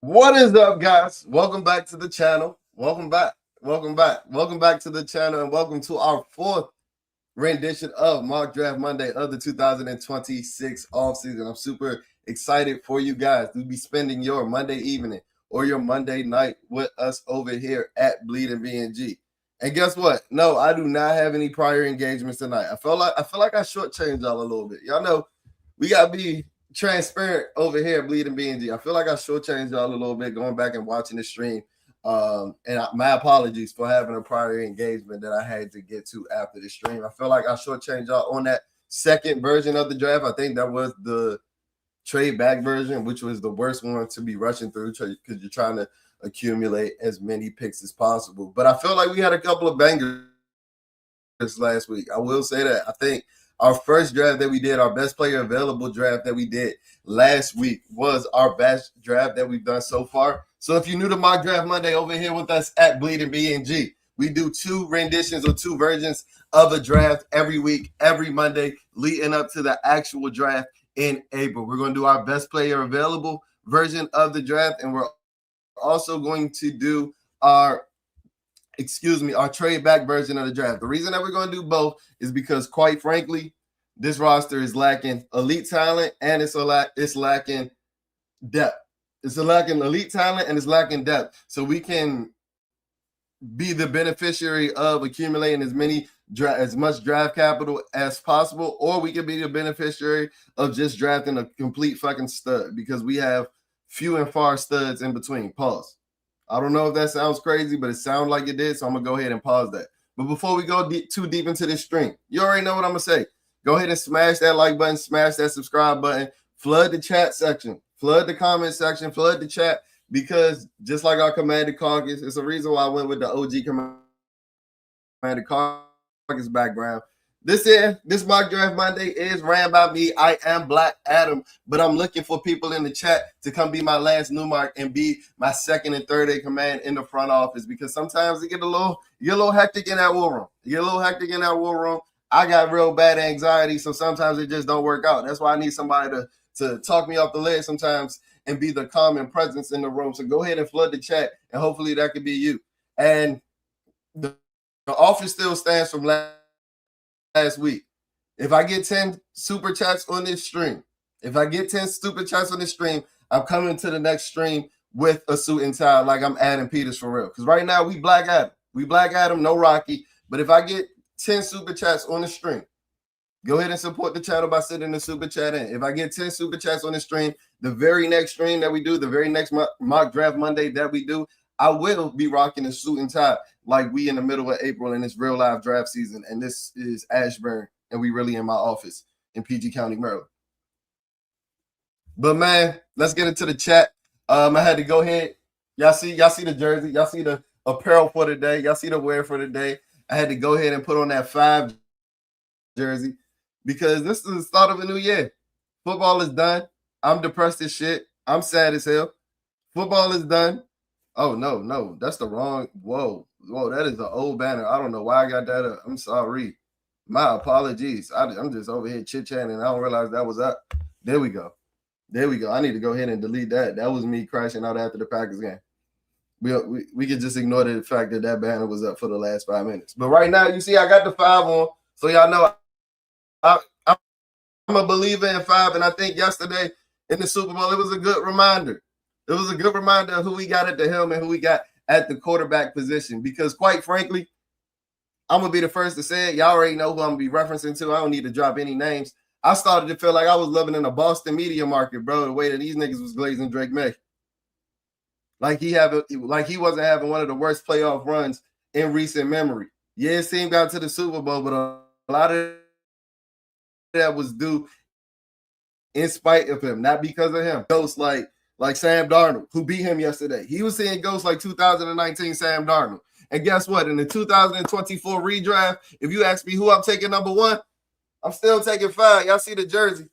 What is up, guys? Welcome back to the channel. Welcome back. Welcome back. Welcome back to the channel, and welcome to our fourth rendition of Mock Draft Monday of the 2026 offseason. I'm super excited for you guys to be spending your Monday evening or your Monday night with us over here at Bleeding BNG. And guess what? No, I do not have any prior engagements tonight. I feel like I shortchanged y'all a little bit. Y'all know we gotta be transparent over here at Bleeding BNG. I feel like I shortchanged y'all a little bit going back and watching the stream. My apologies for having a prior engagement that I had to get to after the stream. I feel like I shortchanged y'all on that second version of the draft. I think that was the trade back version, which was the worst one to be rushing through because you're trying to accumulate as many picks as possible. But I feel like we had a couple of bangers last week. I will say that. I think our first draft that we did, our best player available draft that we did last week, was our best draft that we've done so far. So if you're new to Mock Draft Monday, over here with us at Bleeding BNG, we do two renditions or two versions of a draft every week, every Monday, leading up to the actual draft in April. We're going to do our best player available version of the draft, and we're also going to do our trade back version of the draft. The reason that we're going to do both is because, quite frankly, this roster is lacking elite talent and it's lacking depth. It's lacking elite talent and it's lacking depth. So we can be the beneficiary of accumulating as much draft capital as possible, or we can be the beneficiary of just drafting a complete fucking stud because we have few and far studs in between. Pause. I don't know if that sounds crazy, but it sounded like it did, so I'm going to go ahead and pause that. But before we go too deep into this stream, you already know what I'm going to say. Go ahead and smash that like button, smash that subscribe button, flood the chat section, flood the comment section, flood the chat, because just like our Commanded Caucus, it's a reason why I went with the OG Commanded Caucus background. This Mock Draft Monday is ran by me. I am Black Adam, but I'm looking for people in the chat to come be my Lance Newmark and be my second and third in command in the front office, because sometimes it get a little hectic in that war room. I got real bad anxiety, so sometimes it just don't work out. That's why I need somebody to talk me off the ledge sometimes and be the common presence in the room. So go ahead and flood the chat, and hopefully that could be you. And the offer still stands from last week. If I get 10 super chats on this stream, I'm coming to the next stream with a suit and tie like I'm Adam Peters for real. Because right now we Black Adam, no Rocky. But if I get 10 super chats on the stream, go ahead and support the channel by sending the super chat in. If I get 10 super chats on the stream, the very next stream that we do, the very next Mock Draft Monday that we do, I will be rocking a suit and tie like we in the middle of April and it's real live draft season. And this is Ashburn, and we really in my office in PG County, Maryland. But man, let's get into the chat. I had to go ahead. Y'all see the jersey. Y'all see the apparel for today. Y'all see the wear for today. I had to go ahead and put on that 5 jersey because this is the start of a new year. Football is done. I'm depressed as shit. I'm sad as hell. Football is done. Oh, no, that's the wrong. Whoa, that is the old banner. I don't know why I got that up. I'm sorry. My apologies. I'm just over here chit-chatting and I don't realize that was up. There we go. I need to go ahead and delete that. That was me crashing out after the Packers game. We could just ignore the fact that banner was up for the last 5 minutes. But right now, you see, I got the 5 on. So y'all know I'm a believer in 5. And I think yesterday in the Super Bowl, it was a good reminder. It was a good reminder of who we got at the helm and who we got at the quarterback position. Because quite frankly, I'm going to be the first to say it. Y'all already know who I'm going to be referencing to. I don't need to drop any names. I started to feel like I was living in a Boston media market, bro, the way that these niggas was glazing Drake May. Like he wasn't having one of the worst playoff runs in recent memory. Yeah, his team got to the Super Bowl, but a lot of that was due in spite of him, not because of him. Ghosts like Sam Darnold, who beat him yesterday. He was seeing ghosts like 2019 Sam Darnold. And guess what? In the 2024 redraft, if you ask me who I'm taking number 1, I'm still taking 5. Y'all see the jersey.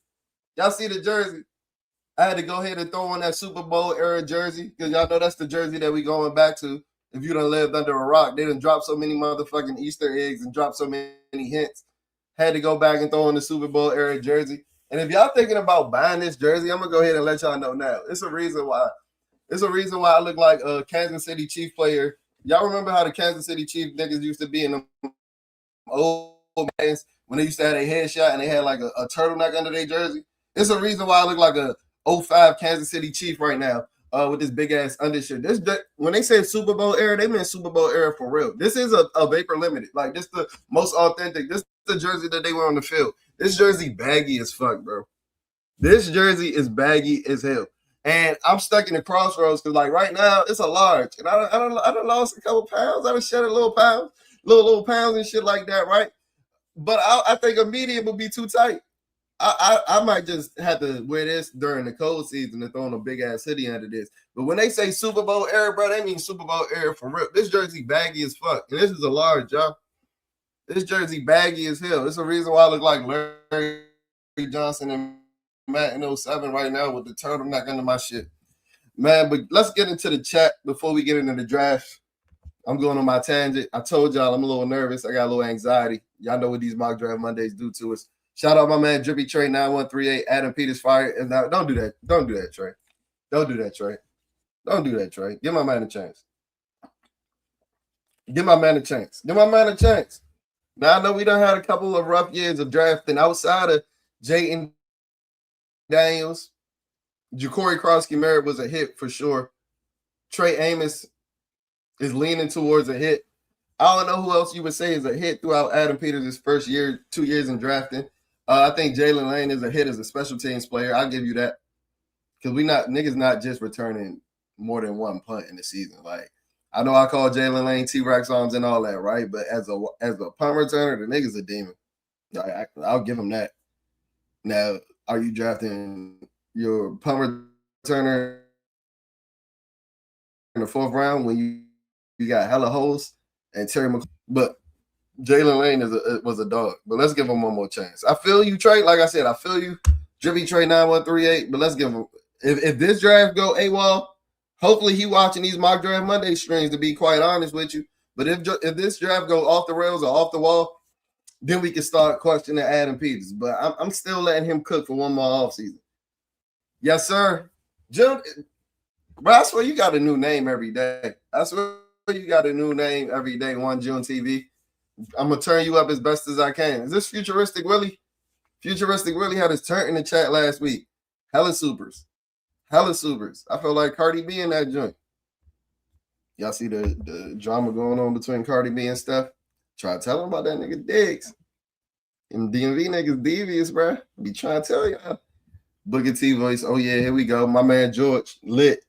I had to go ahead and throw on that Super Bowl era jersey because y'all know that's the jersey that we going back to. If you done lived under a rock, they done dropped so many motherfucking Easter eggs and dropped so many hints. Had to go back and throw on the Super Bowl era jersey. And if y'all thinking about buying this jersey, I'm going to go ahead and let y'all know now. It's a reason why It's a reason why I look like a Kansas City Chief player. Y'all remember how the Kansas City Chief niggas used to be in them old bands when they used to have their headshot and they had like a turtleneck under their jersey? It's a reason why I look like a 05 Kansas City Chief right now with this big ass undershirt. When they say Super Bowl era, they meant Super Bowl era for real. This is a Vapor Limited. Like, this the most authentic. This is the jersey that they wear on the field. This jersey baggy as fuck, bro. This jersey is baggy as hell. And I'm stuck in the crossroads because, like, right now it's a large, and I done lost a couple pounds. I done shed a little pounds, little pounds and shit like that, right? But I think a medium would be too tight. I might just have to wear this during the cold season and throw on a big ass hoodie under this. But when they say Super Bowl era, bro, they mean Super Bowl era for real. This jersey baggy as fuck, and this is a large, y'all. This jersey baggy as hell. It's a reason why I look like Larry Johnson and Matt in 07 right now with the turtleneck under my shit. Man, but let's get into the chat before we get into the draft. I'm going on my tangent. I told y'all I'm a little nervous. I got a little anxiety. Y'all know what these mock draft Mondays do to us. Shout out my man Drippy Trey 9138. Adam Peters fired. And now, don't do that. Don't do that, Trey. Don't do that, Trey. Don't do that, Trey. Give my man a chance. Give my man a chance. Give my man a chance. Now I know we done had a couple of rough years of drafting outside of Jayden Daniels. Ja'Cory Cross-Merritt was a hit for sure. Trey Amos is leaning towards a hit. I don't know who else you would say is a hit throughout Adam Peters' first year, 2 years in drafting. I think Jalen Lane is a hit as a special teams player. I'll give you that. Because niggas not just returning more than one punt in the season. Like, I know I call Jalen Lane T-Rex arms and all that, right? But as a punt returner, the nigga's a demon. I'll give him that. Now, are you drafting your punt returner in the 4th round when you got hella holes and Terry McLaurin? But Jalen Lane was a dog. But let's give him one more chance. I feel you, Trey. Like I said, I feel you. Drippy Trey 9138. But let's give him. If this draft go AWOL, hopefully he watching these mock draft Monday streams, to be quite honest with you. But if this draft go off the rails or off the wall, then we can start questioning Adam Peters. But I'm still letting him cook for one more offseason. Yes, sir. June, bro, I swear you got a new name every day. I swear you got a new name every day, One June TV. I'm going to turn you up as best as I can. Is this Futuristic Willie? Futuristic Willie had his turn in the chat last week. Hella supers. Hella supers. I feel like Cardi B in that joint. Y'all see the drama going on between Cardi B and Steph? Try to tell him about that nigga Diggs. Them DMV niggas devious, bro. Be trying to tell y'all. Booker T voice. Oh, yeah, here we go. My man George. Lit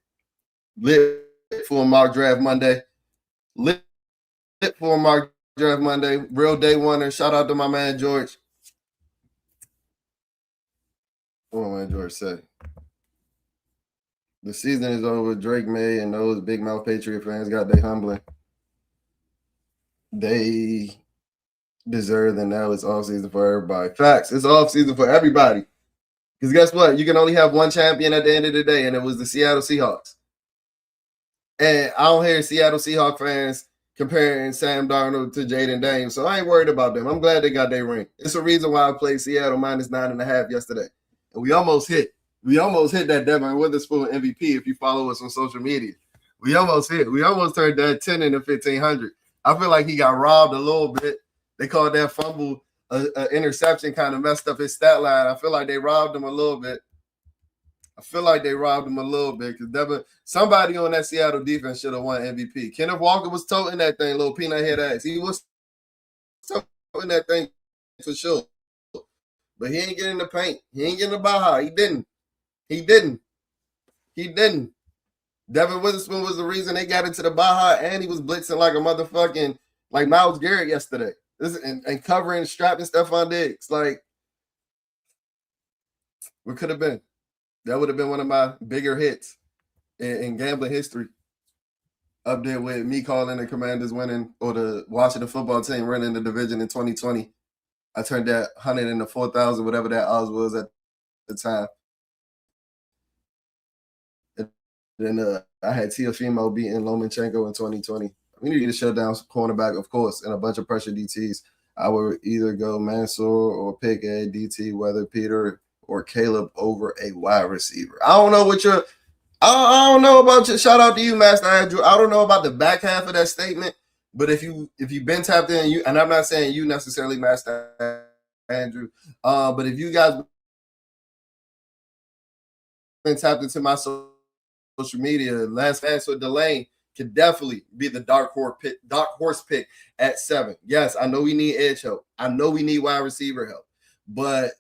for a mock draft Monday. Lit for a mock draft Monday. Real day oneer. Shout out to my man George. What my man George said. The season is over. Drake May and those big mouth Patriot fans got they humbling. They deserve, and now it's off season for everybody. Facts. It's off season for everybody. Because guess what? You can only have one champion at the end of the day, and it was the Seattle Seahawks. And I don't hear Seattle Seahawks fans comparing Sam Darnold to Jayden Daniels, so I ain't worried about them. I'm glad they got their ring. It's a reason why I played Seattle -9.5 yesterday. And we almost hit. We almost hit that Devin Witherspoon MVP if you follow us on social media. We almost hit. We almost turned that 10 into 1,500. I feel like he got robbed a little bit. They called that fumble an interception, kind of messed up his stat line. I feel like they robbed him a little bit. Because somebody on that Seattle defense should have won MVP. Kenneth Walker was toting that thing, little peanut head ass. He was toting that thing for sure. But he ain't getting the paint. He ain't getting the Baja. He didn't. Devin Witherspoon was the reason they got into the Baja, and he was blitzing like a motherfucking, like Myles Garrett yesterday. And covering, strapping Stephon Diggs. Like, what could have been? That would have been one of my bigger hits in gambling history. Up there with me calling the Commanders winning, or the Washington football team winning the division in 2020. I turned that 100 into 4,000, whatever that odds was at the time. And then I had Teofimo beating Lomachenko in 2020. We need to shut down cornerback, of course, and a bunch of pressure DTs. I would either go Mansour or pick a DT, whether Peter or Caleb over a wide receiver. I don't know what I don't know about you. Shout out to you, Master Andrew. I don't know about the back half of that statement, but if you've been tapped in, you, and I'm not saying you necessarily, Master Andrew, but if you guys been tapped into my social media, Lance Vance or Delane could definitely be the dark horse pick at 7. Yes, I know we need edge help. I know we need wide receiver help. But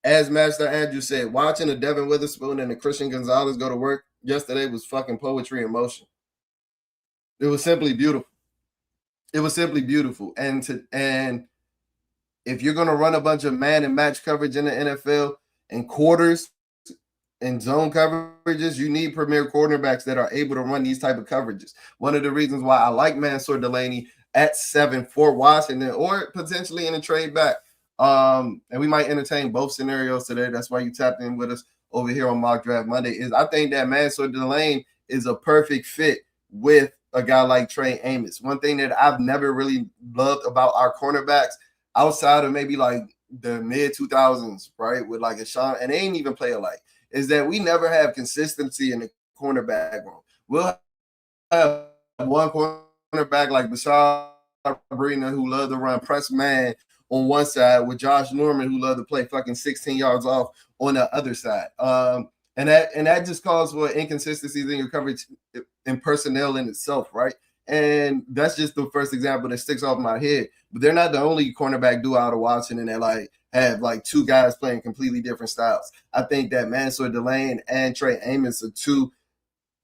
as Master Andrew said, watching a Devin Witherspoon and a Christian Gonzalez go to work yesterday was fucking poetry in motion. It was simply beautiful. It was simply beautiful. And if you're gonna run a bunch of man and match coverage in the NFL and quarters in zone coverages, you need premier cornerbacks that are able to run these type of coverages. One of the reasons why I like Mansour Delaney at 7 for Washington, or potentially in a trade back. And we might entertain both scenarios today. That's why you tapped in with us over here on Mock Draft Monday. Is I think that Mansour Delaney is a perfect fit with a guy like Trey Amos. One thing that I've never really loved about our cornerbacks, outside of maybe like the mid 2000s, right, with like a Sean, and they ain't even play alike, is that we never have consistency in the cornerback room. We'll have one cornerback like Bashar Breena, who loved to run press man on one side, with Josh Norman, who loved to play fucking 16 yards off on the other side. And that just calls for inconsistencies in your coverage and personnel in itself, right? And that's just the first example that sticks off my head. But they're not the only cornerback duo out of Washington that like have like two guys playing completely different styles. I think that Mansour Delaney and Trey Amos are two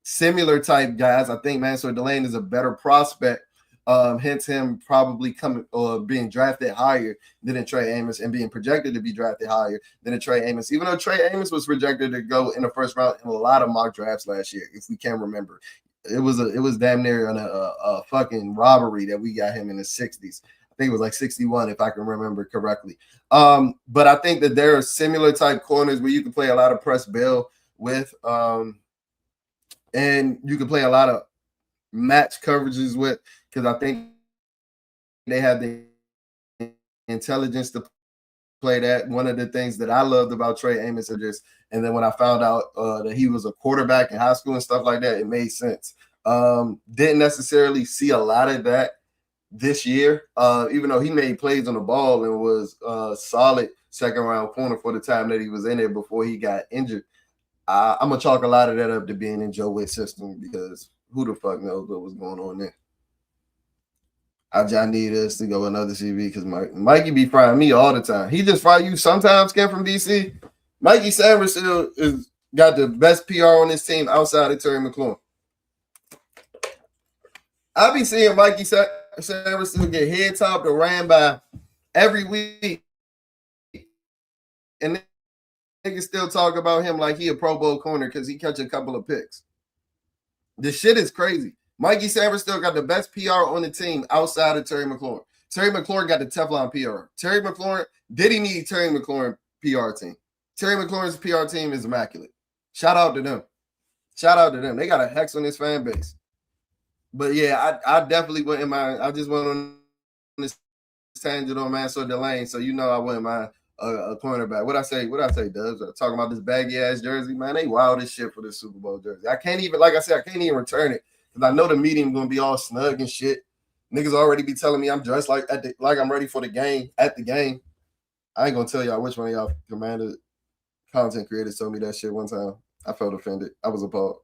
similar type guys. I think Mansour Delaney is a better prospect. Hence him probably coming or being drafted higher than a Trey Amos, and being projected to be drafted higher than a Trey Amos, even though Trey Amos was projected to go in the first round in a lot of mock drafts last year, if we can remember. It was damn near a fucking robbery that we got him in the 60s. I think it was like 61, if I can remember correctly. But I think that there are similar type corners where you can play a lot of press bail with, and you can play a lot of match coverages with, because I think they have the intelligence to play that. One of the things that I loved about Trey Amos is just, and then when I found out that he was a quarterback in high school and stuff like that, it made sense. Didn't necessarily see a lot of that this year, even though he made plays on the ball and was a solid second round corner for the time that he was in it before he got injured. I'm gonna chalk a lot of that up to being in Joe Witt's system, because who the fuck knows what was going on there. I just need us to go another CV, because Mikey be frying me all the time. He just fry you sometimes, Ken from DC. Mikey Sanders is got the best PR on his team outside of Terry McLaurin. I be seeing Mikey Sanders get head topped or ran by every week, and niggas still talk about him like he a Pro Bowl corner because he catch a couple of picks. This shit is crazy. Mikey Sanders still got the best PR on the team outside of Terry McLaurin. Terry McLaurin got the Teflon PR. Terry McLaurin, did he need Terry McLaurin PR team? Terry McLaurin's PR team is immaculate. Shout out to them. Shout out to them. They got a hex on this fan base. But yeah, I definitely wouldn't mind. I just went on this tangent on Mansour Delaney, so you know I wouldn't mind a cornerback. What I say, Dubs? Talking about this baggy ass jersey, man. They wild as shit for this Super Bowl jersey. I can't even, like I said, I can't even return it because I know the medium gonna be all snug and shit. Niggas already be telling me I'm dressed like I'm ready for the game at the game. I ain't gonna tell y'all which one of y'all Commander content creators told me that shit one time. I felt offended. I was appalled.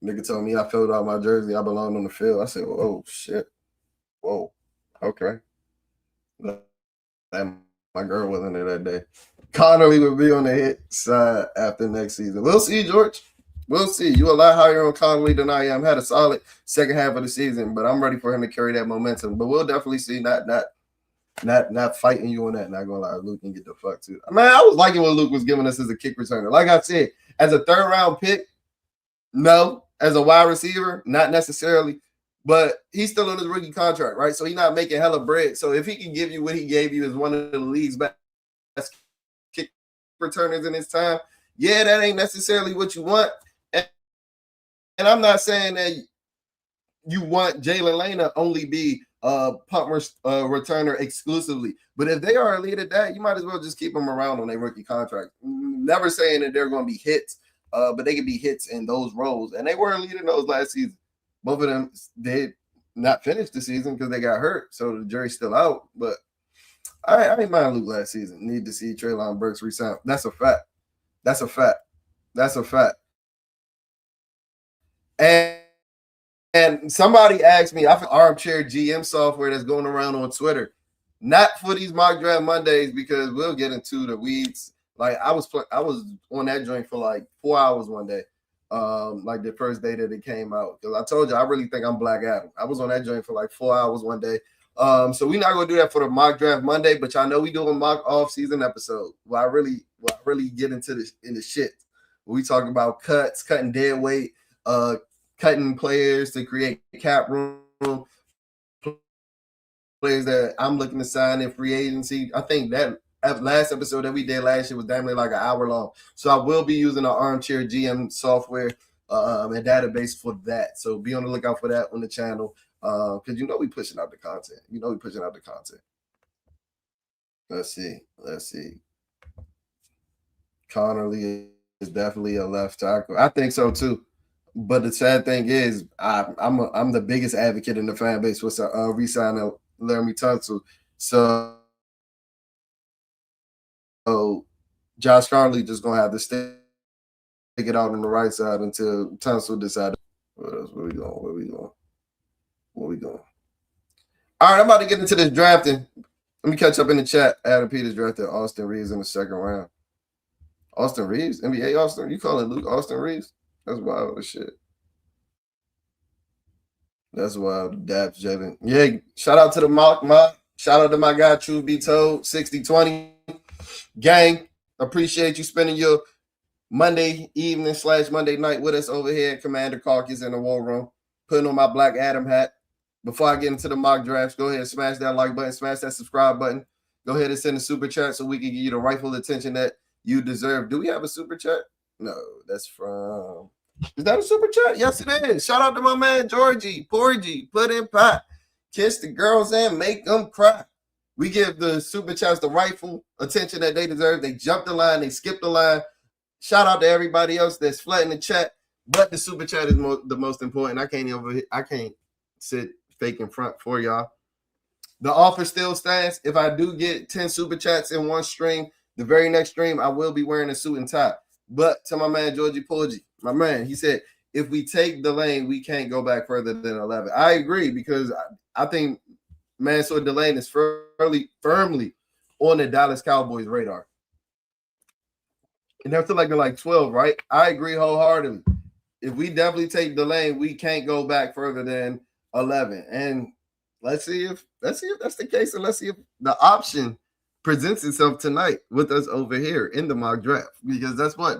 Nigga told me I filled out my jersey. I belonged on the field. I said, "Oh shit, whoa, okay." And my girl wasn't there that day. Connerly would be on the hit side after next season. We'll see, George. We'll see. You a lot higher on Connerly than I am. Had a solid second half of the season, but I'm ready for him to carry that momentum. But we'll definitely see. Not fighting you on that. Not gonna lie, Luke can get the fuck too. Man, I was liking what Luke was giving us as a kick returner. Like I said, as a third round pick, no. As a wide receiver, not necessarily, but he's still on his rookie contract, right? So he's not making hella bread. So if he can give you what he gave you as one of the league's best kick returners in his time, yeah, that ain't necessarily what you want. And I'm not saying that you want Jalen Lane to only be a punt returner exclusively. But if they are a lead at that, you might as well just keep them around on their rookie contract. Never saying that they're going to be hits but they could be hits in those roles, and they were leading those last season. Both of them did not finish the season because they got hurt, so the jury's still out. But I ain't mind Luke last season. Need to see Treylon Burks resign. That's a fact. That's a fact. That's a fact. And somebody asked me, I have armchair GM software that's going around on Twitter, not for these mock draft Mondays because we'll get into the weeds. Like I was on that joint for like 4 hours one day, like the first day that it came out. Because I told you I really think I'm Black Adam. I was on that joint for like 4 hours one day. So we're not gonna do that for the mock draft Monday, but y'all know we do a mock off season episode where I really get into the shit. We talk about cuts, cutting dead weight, cutting players to create cap room, players that I'm looking to sign in free agency. I think that last episode that we did last year was damn near like an hour long. So I will be using our armchair GM software and database for that. So be on the lookout for that on the channel because we pushing out the content. Let's see. Connerly is definitely a left tackle. I think so too. But the sad thing is, I'm the biggest advocate in the fan base for re-signing Laremy Tunsil. So Josh Connerly just gonna have to stick it out on the right side until Tunsil decides. What else? Where we going? All right, I'm about to get into this drafting. Let me catch up in the chat. Adam Peters drafted Austin Reeves in the second round. Austin Reeves, NBA Austin. You calling Luke Austin Reeves? That's wild as shit. That's wild. Daps Jalen. Yeah, shout out to the mock. Shout out to my guy, Truth Be Told, 6020. Gang, appreciate you spending your Monday evening / Monday night with us over here at Commander Caucus in the War Room. Putting on my Black Adam hat. Before I get into the mock drafts, go ahead and smash that like button, smash that subscribe button. Go ahead and send a super chat so we can give you the rightful attention that you deserve. Do we have a super chat? No, that's from... Is that a super chat? Yes, it is. Shout out to my man, Georgie. Porgy, put in pot. Kiss the girls and make them cry. We give the super chats the rightful attention that they deserve. They jumped the line. They skipped the line. Shout out to everybody else that's flat in the chat. But the super chat is the most important. I can't sit fake in front for y'all. The offer still stands. If I do get 10 super chats in one stream, the very next stream, I will be wearing a suit and tie. But to my man, Georgie Porgy, my man, he said, if we take Delane, we can't go back further than 11. I agree because I think Mansour Delane is firmly on the Dallas Cowboys radar. And they're selecting like 12, right? I agree wholeheartedly. If we definitely take Delane, we can't go back further than 11. And let's see if that's the case, and let's see if the option presents itself tonight with us over here in the mock draft. Because that's why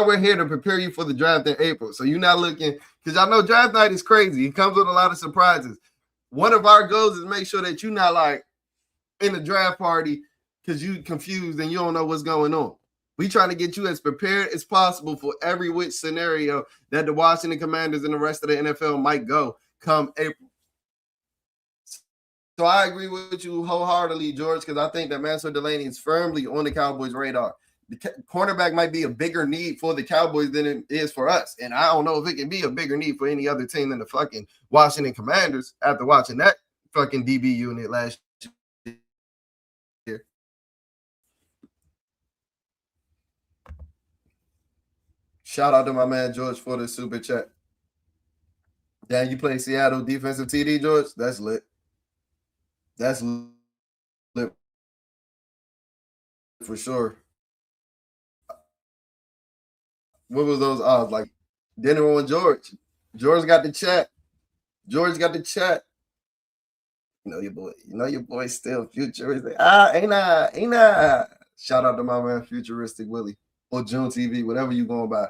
we're here to prepare you for the draft in April. So you're not looking, because y'all know draft night is crazy. It comes with a lot of surprises. One of our goals is make sure that you're not like in the draft party because you confused and you don't know what's going on. We trying to get you as prepared as possible for every which scenario that the Washington Commanders and the rest of the NFL might go come April. So I agree with you wholeheartedly, George, because I think that Mansour Delane is firmly on the Cowboys' radar. The cornerback might be a bigger need for the Cowboys than it is for us. And I don't know if it can be a bigger need for any other team than the fucking Washington Commanders after watching that fucking DB unit last year. Shout out to my man, George, for the super chat. Dan, you play Seattle defensive TD, George? That's lit. That's lit for sure. What was those odds? Like dinner on George. George got the chat. You know your boy still futuristic. Ain't I? Shout out to my man Futuristic Willie or June TV, whatever you going by.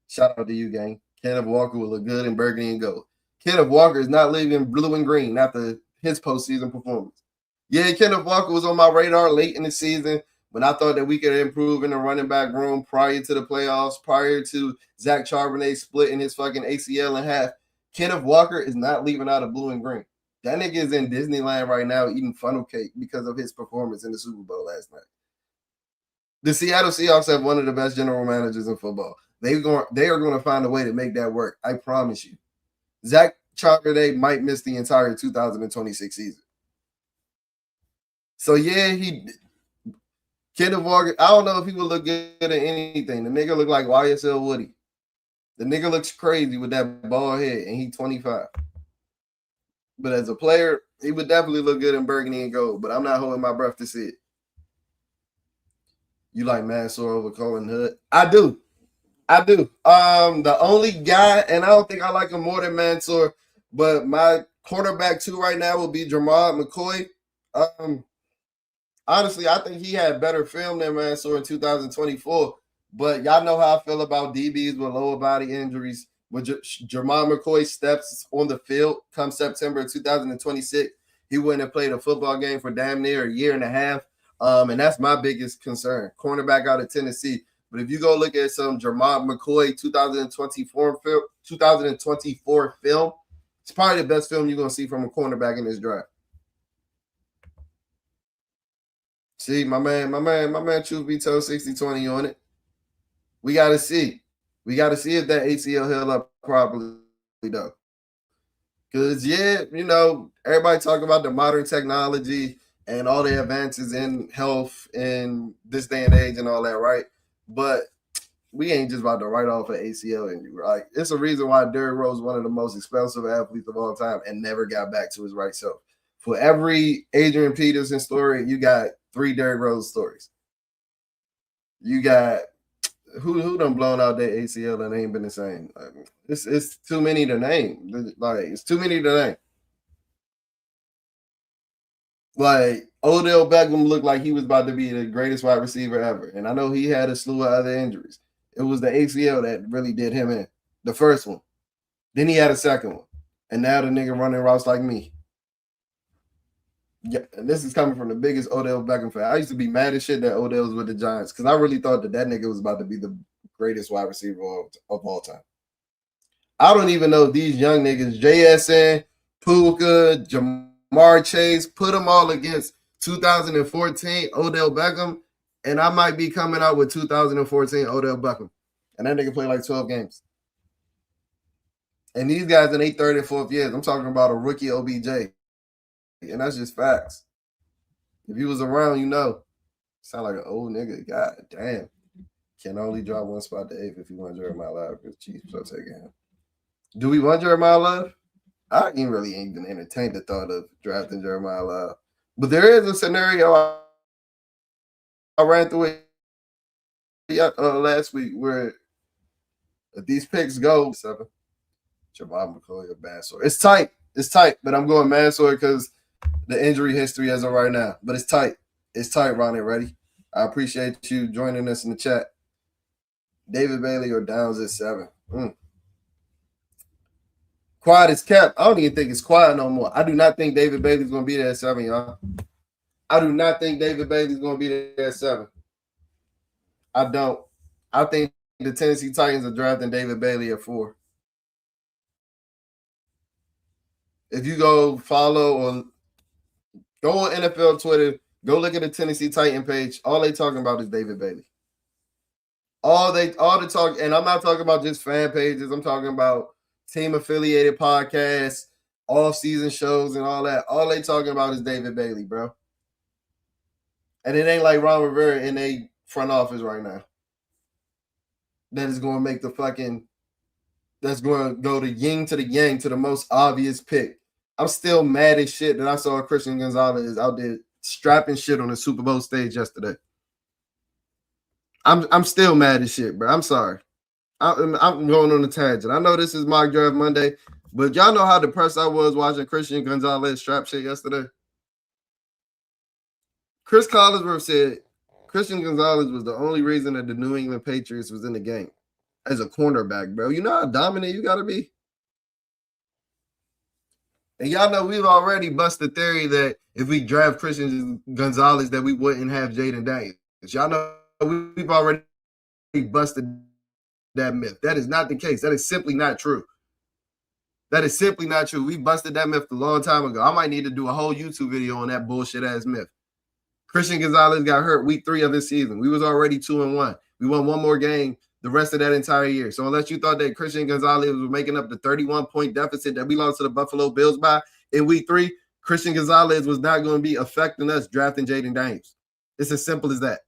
Shout out to you, gang. Kenneth Walker will look good in burgundy and gold. Kenneth Walker is not leaving blue and green after his postseason performance. Yeah, Kenneth Walker was on my radar late in the season when I thought that we could improve in the running back room prior to the playoffs, prior to Zach Charbonnet splitting his fucking ACL in half. Kenneth Walker is not leaving out of blue and green. That nigga is in Disneyland right now eating funnel cake because of his performance in the Super Bowl last night. The Seattle Seahawks have one of the best general managers in football. They are going to find a way to make that work. I promise you. Zach Charbonnet might miss the entire 2026 season. So yeah, Kenneth Walker. I don't know if he would look good at anything. The nigga look like YSL Woody. The nigga looks crazy with that bald head, and he's 25. But as a player, he would definitely look good in burgundy and gold. But I'm not holding my breath to see it. You like Mansour over Colin Hood? I do. The only guy, and I don't think I like him more than Mansour, but my quarterback 2 right now will be Jermod McCoy. Honestly, I think he had better film than Mansour in 2024. But y'all know how I feel about DBs with lower body injuries. When Jermod McCoy steps on the field come September 2026, he wouldn't have played a football game for damn near a year and a half. And that's my biggest concern. Cornerback out of Tennessee. But if you go look at some Jermod McCoy 2024 film, it's probably the best film you're going to see from a cornerback in this draft. See, my man, truth be told, 60-20 on it. We got to see. We got to see if that ACL heal up properly, though. Because, yeah, everybody talk about the modern technology and all the advances in health in this day and age and all that, right? But we ain't just about to write off an ACL injury, right? It's a reason why Derrick Rose is one of the most expensive athletes of all time and never got back to his right self. For every Adrian Peterson story, you got 3 Derrick Rose stories. You got who done blown out their ACL and ain't been the same. It's too many to name. It's too many to name. Like, Odell Beckham looked like he was about to be the greatest wide receiver ever. And I know he had a slew of other injuries. It was the ACL that really did him in. The first one. Then he had a second one. And now the nigga running routes like me. Yeah, and this is coming from the biggest Odell Beckham fan. I used to be mad as shit that Odell was with the Giants because I really thought that nigga was about to be the greatest wide receiver of all time. I don't even know these young niggas, JSN, Puka, Jamar Chase, put them all against 2014 Odell Beckham, and I might be coming out with 2014 Odell Beckham. And that nigga played like 12 games. And these guys in their third and fourth years, I'm talking about a rookie OBJ. And that's just facts. If he was around, sound like an old nigga. God damn. Can only drop one spot to 8th if you want Jeremiah Love because Chiefs are taking him. Do we want Jeremiah Love? I ain't really even entertained the thought of drafting Jeremiah Love. But there is a scenario I ran through it last week where if these picks go 7, Jermod McCoy or Mansour. It's tight, but I'm going Mansour because the injury history as of right now. But it's tight. It's tight, Ronnie. Ready? I appreciate you joining us in the chat. David Bailey or Downs at 7. Quiet is kept. I don't even think it's quiet no more. I do not think David Bailey's going to be there at 7, y'all. I do not think David Bailey's going to be there at 7. I don't. I think the Tennessee Titans are drafting David Bailey at 4. If you go follow or go on NFL Twitter, go look at the Tennessee Titan page. All they talking about is David Bailey. All the talk, and I'm not talking about just fan pages. I'm talking about team affiliated podcasts, off-season shows, and all that. All they talking about is David Bailey, bro. And it ain't like Ron Rivera in a front office right now. That is going to make that's going to go the yin to the yang to the most obvious pick. I'm still mad as shit that I saw Christian Gonzalez out there strapping shit on the Super Bowl stage yesterday. I'm still mad as shit, bro. I'm sorry. I'm going on a tangent. I know this is Mock Draft Monday, but y'all know how depressed I was watching Christian Gonzalez strap shit yesterday. Chris Collinsworth said Christian Gonzalez was the only reason that the New England Patriots was in the game as a cornerback, bro. You know how dominant you got to be? And y'all know we've already busted the theory that if we draft Christian Gonzalez that we wouldn't have Jaden Daniels. Y'all know we've already busted that myth. That is not the case. That is simply not true. That is simply not true. We busted that myth a long time ago. I might need to do a whole YouTube video on that bullshit ass myth. Christian Gonzalez got hurt week 3 of this season. We was already 2-1. We won one more game the rest of that entire year. So unless you thought that Christian Gonzalez was making up the 31-point deficit that we lost to the Buffalo Bills by in week 3, Christian Gonzalez was not going to be affecting us drafting Jayden Daniels. It's as simple as that.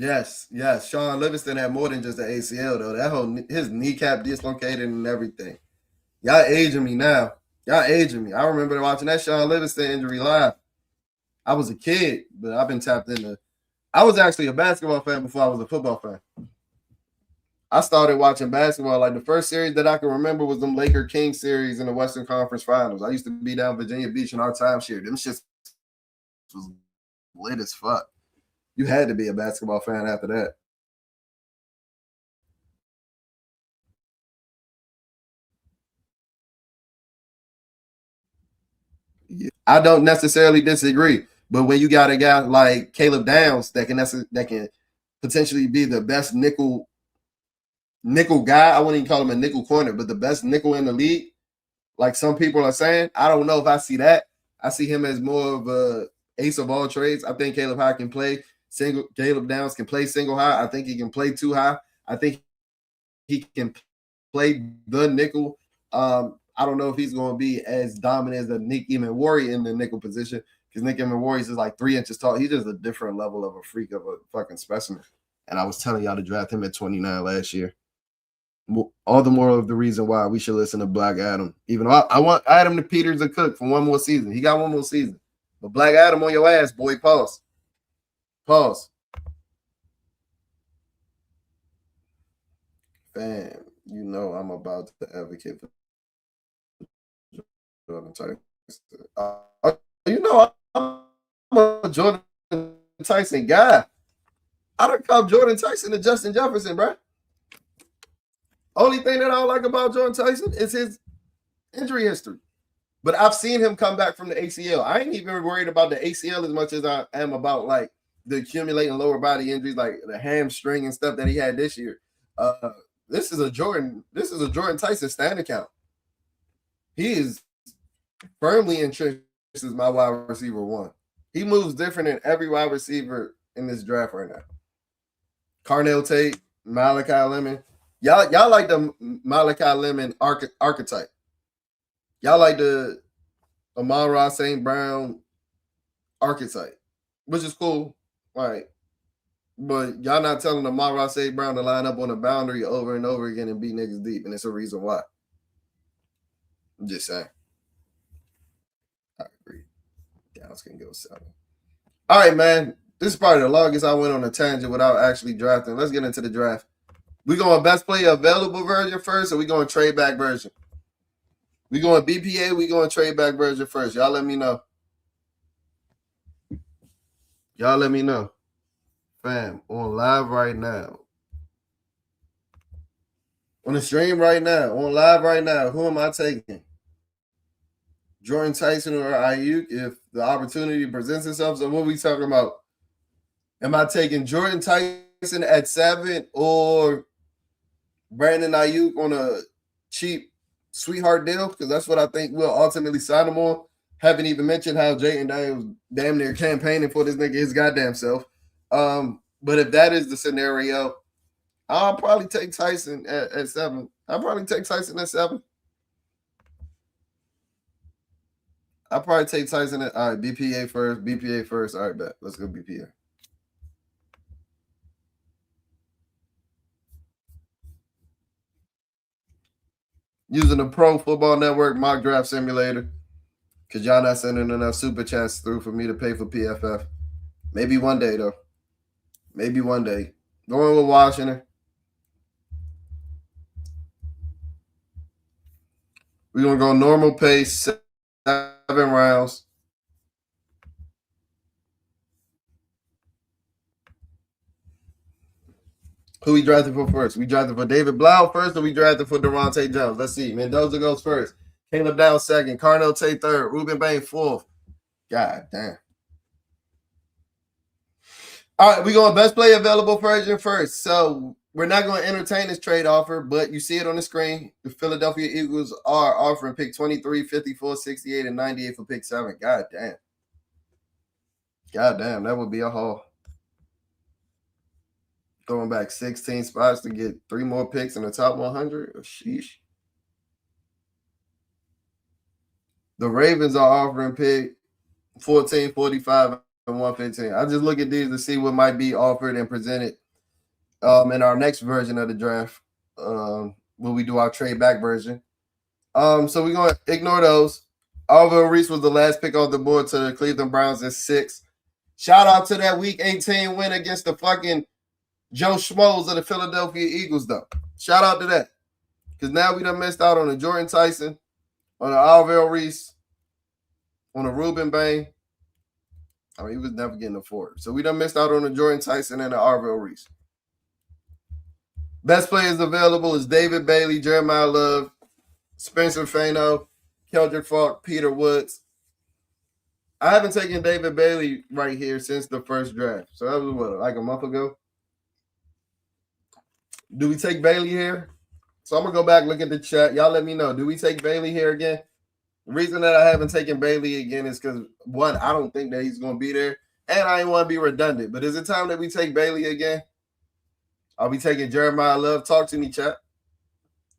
Yes. Sean Livingston had more than just the ACL though. That whole his kneecap dislocated and everything. Y'all aging me now. I remember watching that Sean Livingston injury live. I was a kid, but I've been tapped into. I was actually a basketball fan before I was a football fan. I started watching basketball. Like the first series that I can remember was them Laker King series in the Western Conference Finals. I used to be down Virginia Beach in our timeshare. Them shit was lit as fuck. You had to be a basketball fan after that. Yeah. I don't necessarily disagree, but when you got a guy like Caleb Downs that can potentially be the best nickel guy, I wouldn't even call him a nickel corner, but the best nickel in the league, like some people are saying, I don't know if I see that. I see him as more of a ace of all trades. I think Caleb High can play single. Caleb Downs can play single high. I think he can play two high. I think he can play the nickel. I don't know if he's going to be as dominant as the Nick Emmanwori in the nickel position because Nick Emmanwori is like 3 inches tall. He's just a different level of a freak of a fucking specimen. And I was telling y'all to draft him at 29 last year. All the more of the reason why we should listen to Black Adam. Even though I want Adam to Peters to cook for one more season. He got one more season. But Black Adam on your ass, boy. Pause. Fam, you know I'm about to advocate for Jordan Tyson. You know I'm a Jordan Tyson guy. I don't call Jordan Tyson to Justin Jefferson, bro. Only thing that I don't like about Jordan Tyson is his injury history. But I've seen him come back from the ACL. I ain't even worried about the ACL as much as I am about like the accumulating lower body injuries, like the hamstring and stuff that he had this year. This is a Jordan Tyson stand account. He is firmly entrenched as my wide receiver 1. He moves different than every wide receiver in this draft right now. Carnell Tate, Malachi Lemon. Y'all like the Malachi Lemon archetype. Y'all like the Amon-Ra St. Brown archetype, which is cool. Right. But y'all not telling Amon-Ra St. Brown to line up on the boundary over and over again and beat niggas deep, and it's a reason why. I'm just saying. I agree. Downs can go 7. All right, man. This is probably the longest I went on a tangent without actually drafting. Let's get into the draft. We going best player available version first, or we going trade back version? We going BPA, we going trade back version first. Y'all let me know. Fam, on live right now. On the stream right now, on live right now, who am I taking? Jordan Tyson or Aiyuk if the opportunity presents itself? So what are we talking about? Am I taking Jordan Tyson at 7 or Brandon Aiyuk on a cheap sweetheart deal? Because that's what I think we'll ultimately sign him on. Haven't even mentioned how Jayden Daniels damn near campaigning for this nigga his goddamn self. But if that is the scenario, I'll probably take Tyson at 7. I'll probably take Tyson at 7. I'll probably take Tyson at all right, BPA first. All right, bet. Let's go BPA. Using the Pro Football Network mock draft simulator. Because y'all not sending enough super chats through for me to pay for PFF. Maybe one day, though. Maybe one day. Going with Washington. We're going to go normal pace, 7 rounds. Who we drafted for first? We drafted for David Blau first, or we drafted for Daronte Jones? Let's see. Mendoza goes first. Caleb Downs second. Carnell Tate third. Ruben Bain fourth. God damn. All right, we're going best play available version first. So we're not going to entertain this trade offer, but you see it on the screen. The Philadelphia Eagles are offering pick 23, 54, 68, and 98 for pick 7. God damn. God damn, that would be a haul. Throwing back 16 spots to get 3 more picks in the top 100. Oh, sheesh. The Ravens are offering pick 14, 45, and 115. I just look at these to see what might be offered and presented in our next version of the draft when we do our trade back version. So we're going to ignore those. Alvin Reese was the last pick off the board to the Cleveland Browns at 6. Shout out to that Week 18 win against the fucking Joe Schmoes of the Philadelphia Eagles, though. Shout out to that. Because now we done missed out on a Jordan Tyson, on an Alvin Reese, on a Ruben Bain. I mean, he was never getting a 4. So we done missed out on a Jordan Tyson and an Alvin Reese. Best players available is David Bailey, Jeremiah Love, Spencer Fano, Keldrick Falk, Peter Woods. I haven't taken David Bailey right here since the first draft. So that was what, like a month ago? Do we take Bailey here? So I'm going to go back, look at the chat. Y'all let me know. Do we take Bailey here again? The reason that I haven't taken Bailey again is because, one, I don't think that he's going to be there. And I ain't want to be redundant. But is it time that we take Bailey again? Are we taking Jeremiah Love? Talk to me, chat.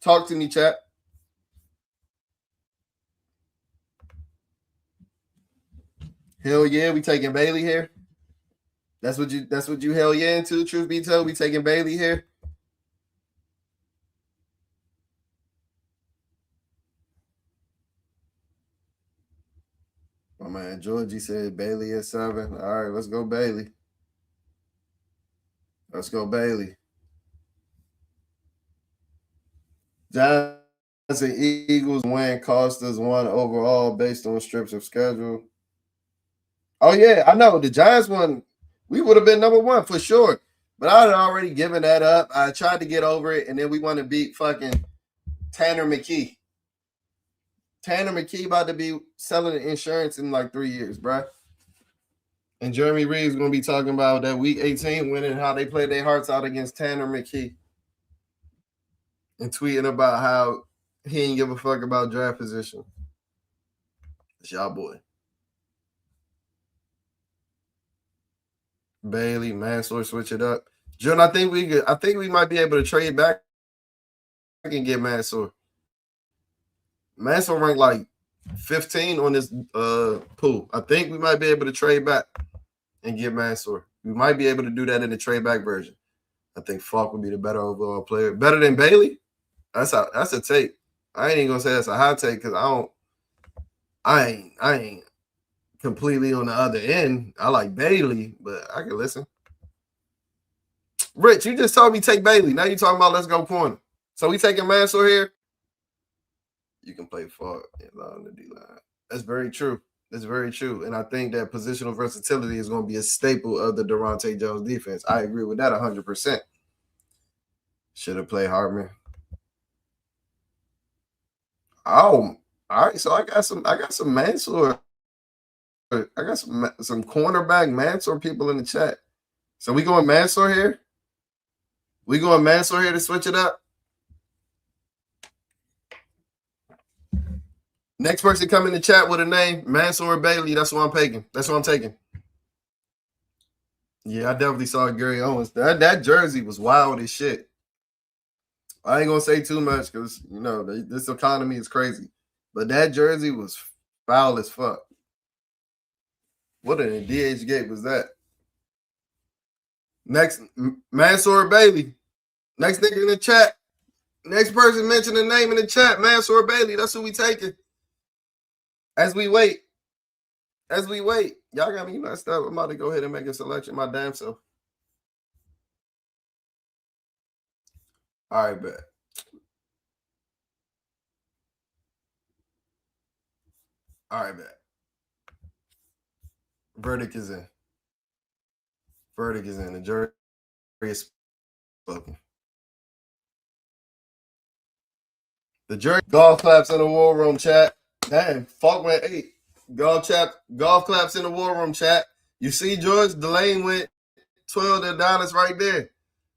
Talk to me, chat. Hell yeah, we taking Bailey here. That's what you hell yeah into, truth be told. We taking Bailey here. My man Georgie said Bailey at 7. All right, let's go Bailey. Let's go Bailey. Giants and Eagles win cost us 1 overall based on strips of schedule. Oh, yeah, I know. The Giants won. We would have been number 1 for sure. But I had already given that up. I tried to get over it, and then we want to beat fucking Tanner McKee. Tanner McKee about to be selling insurance in like 3 years, bro. And Jeremy Reeves going to be talking about that Week 18 winning, how they played their hearts out against Tanner McKee. And tweeting about how he didn't give a fuck about draft position. It's y'all boy. Bailey, Mansour, switch it up. John, I think we might be able to trade back and get Mansour. Mansour ranked like 15 on this pool. I think we might be able to trade back and get Mansour. We might be able to do that in the trade back version. I think Falk would be the better overall player. Better than Bailey? That's a take. I ain't even gonna say that's a hot take because I ain't completely on the other end. I like Bailey, but I can listen. Rich, you just told me take Bailey. Now you talking about let's go corner. So we taking Mansour here? You can play Falk on the D-line. That's very true. That's very true. And I think that positional versatility is going to be a staple of the Daronte Jones defense. I agree with that 100%. Should have played Hartman. Oh, all right. So I got some Mansour. I got some cornerback Mansour people in the chat. So we going Mansour here? We going Mansour here to switch it up? Next person come in the chat with a name, Mansour Bailey. That's what I'm taking. That's what I'm taking. Yeah, I definitely saw Gary Owens. That jersey was wild as shit. I ain't gonna say too much because this economy is crazy. But that jersey was foul as fuck. What in the DH gate was that? Next, Mansour Bailey. Next nigga in the chat. Next person mention the name in the chat, Mansour Bailey. That's who we taking. As we wait, y'all got me messed up. I'm about to go ahead and make a selection my damn self. All right, bet. All right, bet. Verdict is in. The jury is spoken. The jury golf claps in the war room chat. Damn, Falk went 8. Golf claps in the war room chat. You see, George, the lane went 12 to Adonis right there.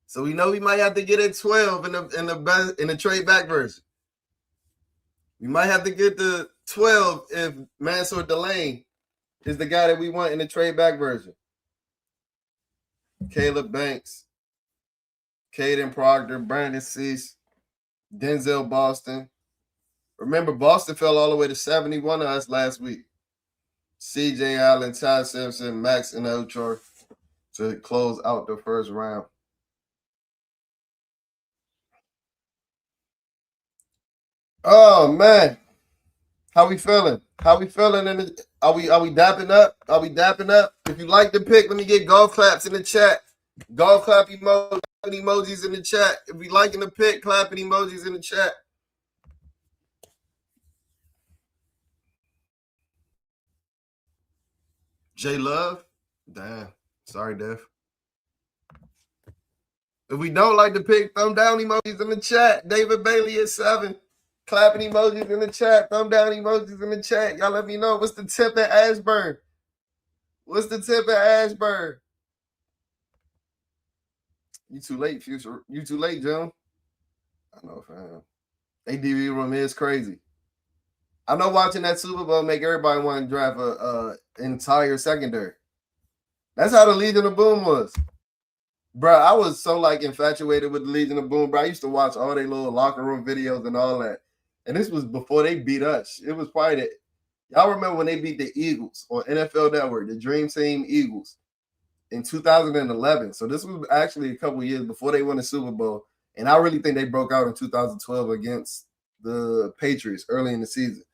So we know we might have to get it 12 in the trade back version. We might have to get the 12 if Mansour Delane is the guy that we want in the trade back version. Caleb Banks, Caden Proctor, Brandon Cease, Denzel Boston. Remember, Boston fell all the way to 71 to us last week. CJ Allen, Ty Simpson, Max and Elchor to close out the first round. Oh man, how we feeling? How we feeling? Are we dapping up? Are we dapping up? If you like the pick, let me get golf claps in the chat. Golf clap emojis in the chat. If you liking the pick, clapping emojis in the chat. J Love, damn. Sorry, Def. If we don't like the pick, thumb down emojis in the chat. David Bailey at 7. Clapping emojis in the chat. Thumb down emojis in the chat. Y'all let me know. What's the tip at Ashburn? What's the tip at Ashburn? You too late, Future. You too late, Joe. I know, fam. ADV room is crazy. I know watching that Super Bowl make everybody want to draft a entire secondary. That's how the Legion of Boom was. Bro, I was so like infatuated with the Legion of Boom, bro. I used to watch all their little locker room videos and all that. And this was before they beat us. It was probably y'all remember when they beat the Eagles on NFL Network, the Dream Team Eagles in 2011. So this was actually a couple years before they won the Super Bowl. And I really think they broke out in 2012 against the Patriots early in the season.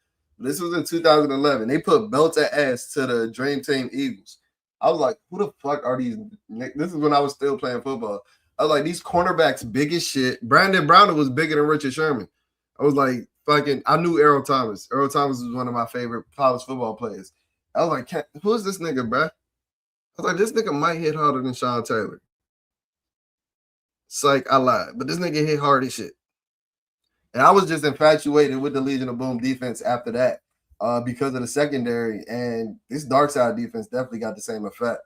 This was in 2011. They put belt to ass to the Dream Team Eagles. I was like, who the fuck are these? This is when I was still playing football. I was like, these cornerbacks big as shit. Brandon Browner was bigger than Richard Sherman. I was like, fucking, I knew Earl Thomas. Earl Thomas was one of my favorite college football players. I was like, who is this nigga, bro? I was like, this nigga might hit harder than Sean Taylor. Psych, I lied. But this nigga hit hard as shit. And I was just infatuated with the Legion of Boom defense after that. Because of the secondary, and this dark side defense definitely got the same effect.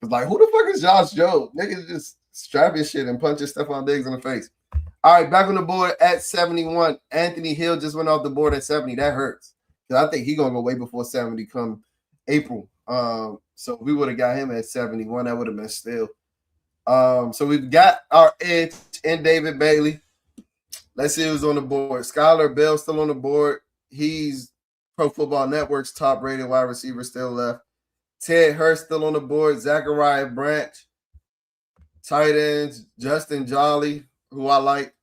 It's like, who the fuck is Josh Jobe? Niggas just strapping shit and punching Stephon Diggs in the face. All right, back on the board at 71. Anthony Hill just went off the board at 70. That hurts. Because I think he's gonna go way before 70 come April. So if we would have got him at 71, that would have been still. So we've got our edge in David Bailey. Let's see who's on the board. Skylar Bell still on the board. He's Pro Football Network's top-rated wide receiver still left. Ted Hurst still on the board. Zachariah Branch. Tight ends, Justin Jolly, who I like.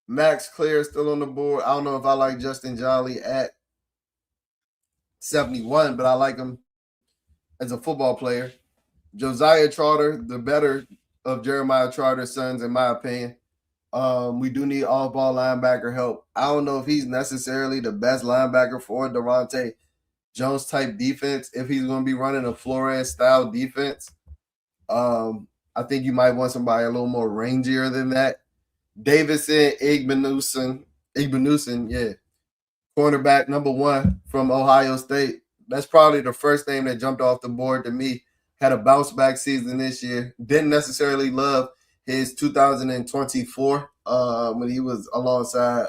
Max Clear still on the board. I don't know if I like Justin Jolly at 71, but I like him as a football player. Josiah Trotter, the better of Jeremiah Trotter's sons, in my opinion. We do need off-ball linebacker help. I don't know if he's necessarily the best linebacker for Durante Jones type defense. If he's going to be running a Flores style defense, I think you might want somebody a little more rangier than that. Davison Igbenuson, yeah, cornerback number 1 from Ohio State. That's probably the first name that jumped off the board to me. Had a bounce back season this year. Didn't necessarily love his 2024 when he was alongside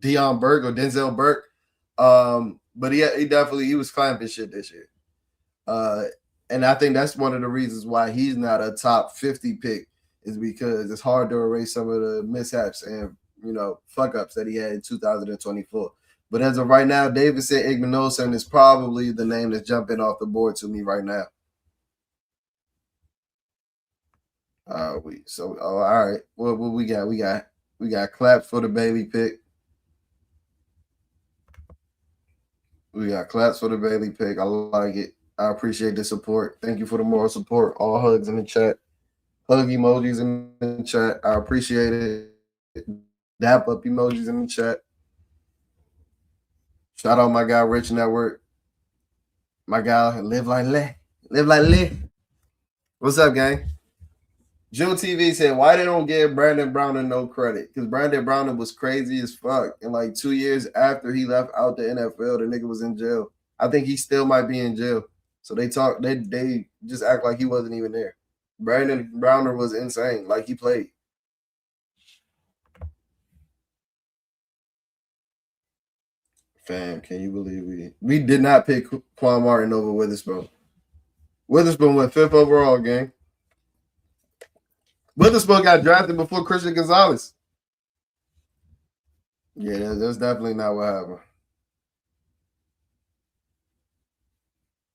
Deion Burke or Denzel Burke. But he was clamping shit this year. And I think that's one of the reasons why he's not a top 50 pick is because it's hard to erase some of the mishaps and, fuck ups that he had in 2024. But as of right now, Davison Igbenuson is probably the name that's jumping off the board to me right now. All right. What we got? We got claps for the Bailey pick. We got claps for the Bailey pick. I like it. I appreciate the support. Thank you for the moral support. All hugs in the chat. Hug emojis in the chat. I appreciate it. Dap up emojis in the chat. Shout out my guy, Rich Network. My guy, Live Like Le. Live Like Le. What's up, gang? June TV said, why they don't give Brandon Browner no credit? Because Brandon Browner was crazy as fuck. And like 2 years after he left out the NFL, the nigga was in jail. I think he still might be in jail. So they just act like he wasn't even there. Brandon Browner was insane. Like he played. Fam, can you believe we did not pick Quan Martin over Witherspoon? Witherspoon went 5th overall, gang. Witherspoon got drafted before Christian Gonzalez. Yeah, that's definitely not what happened.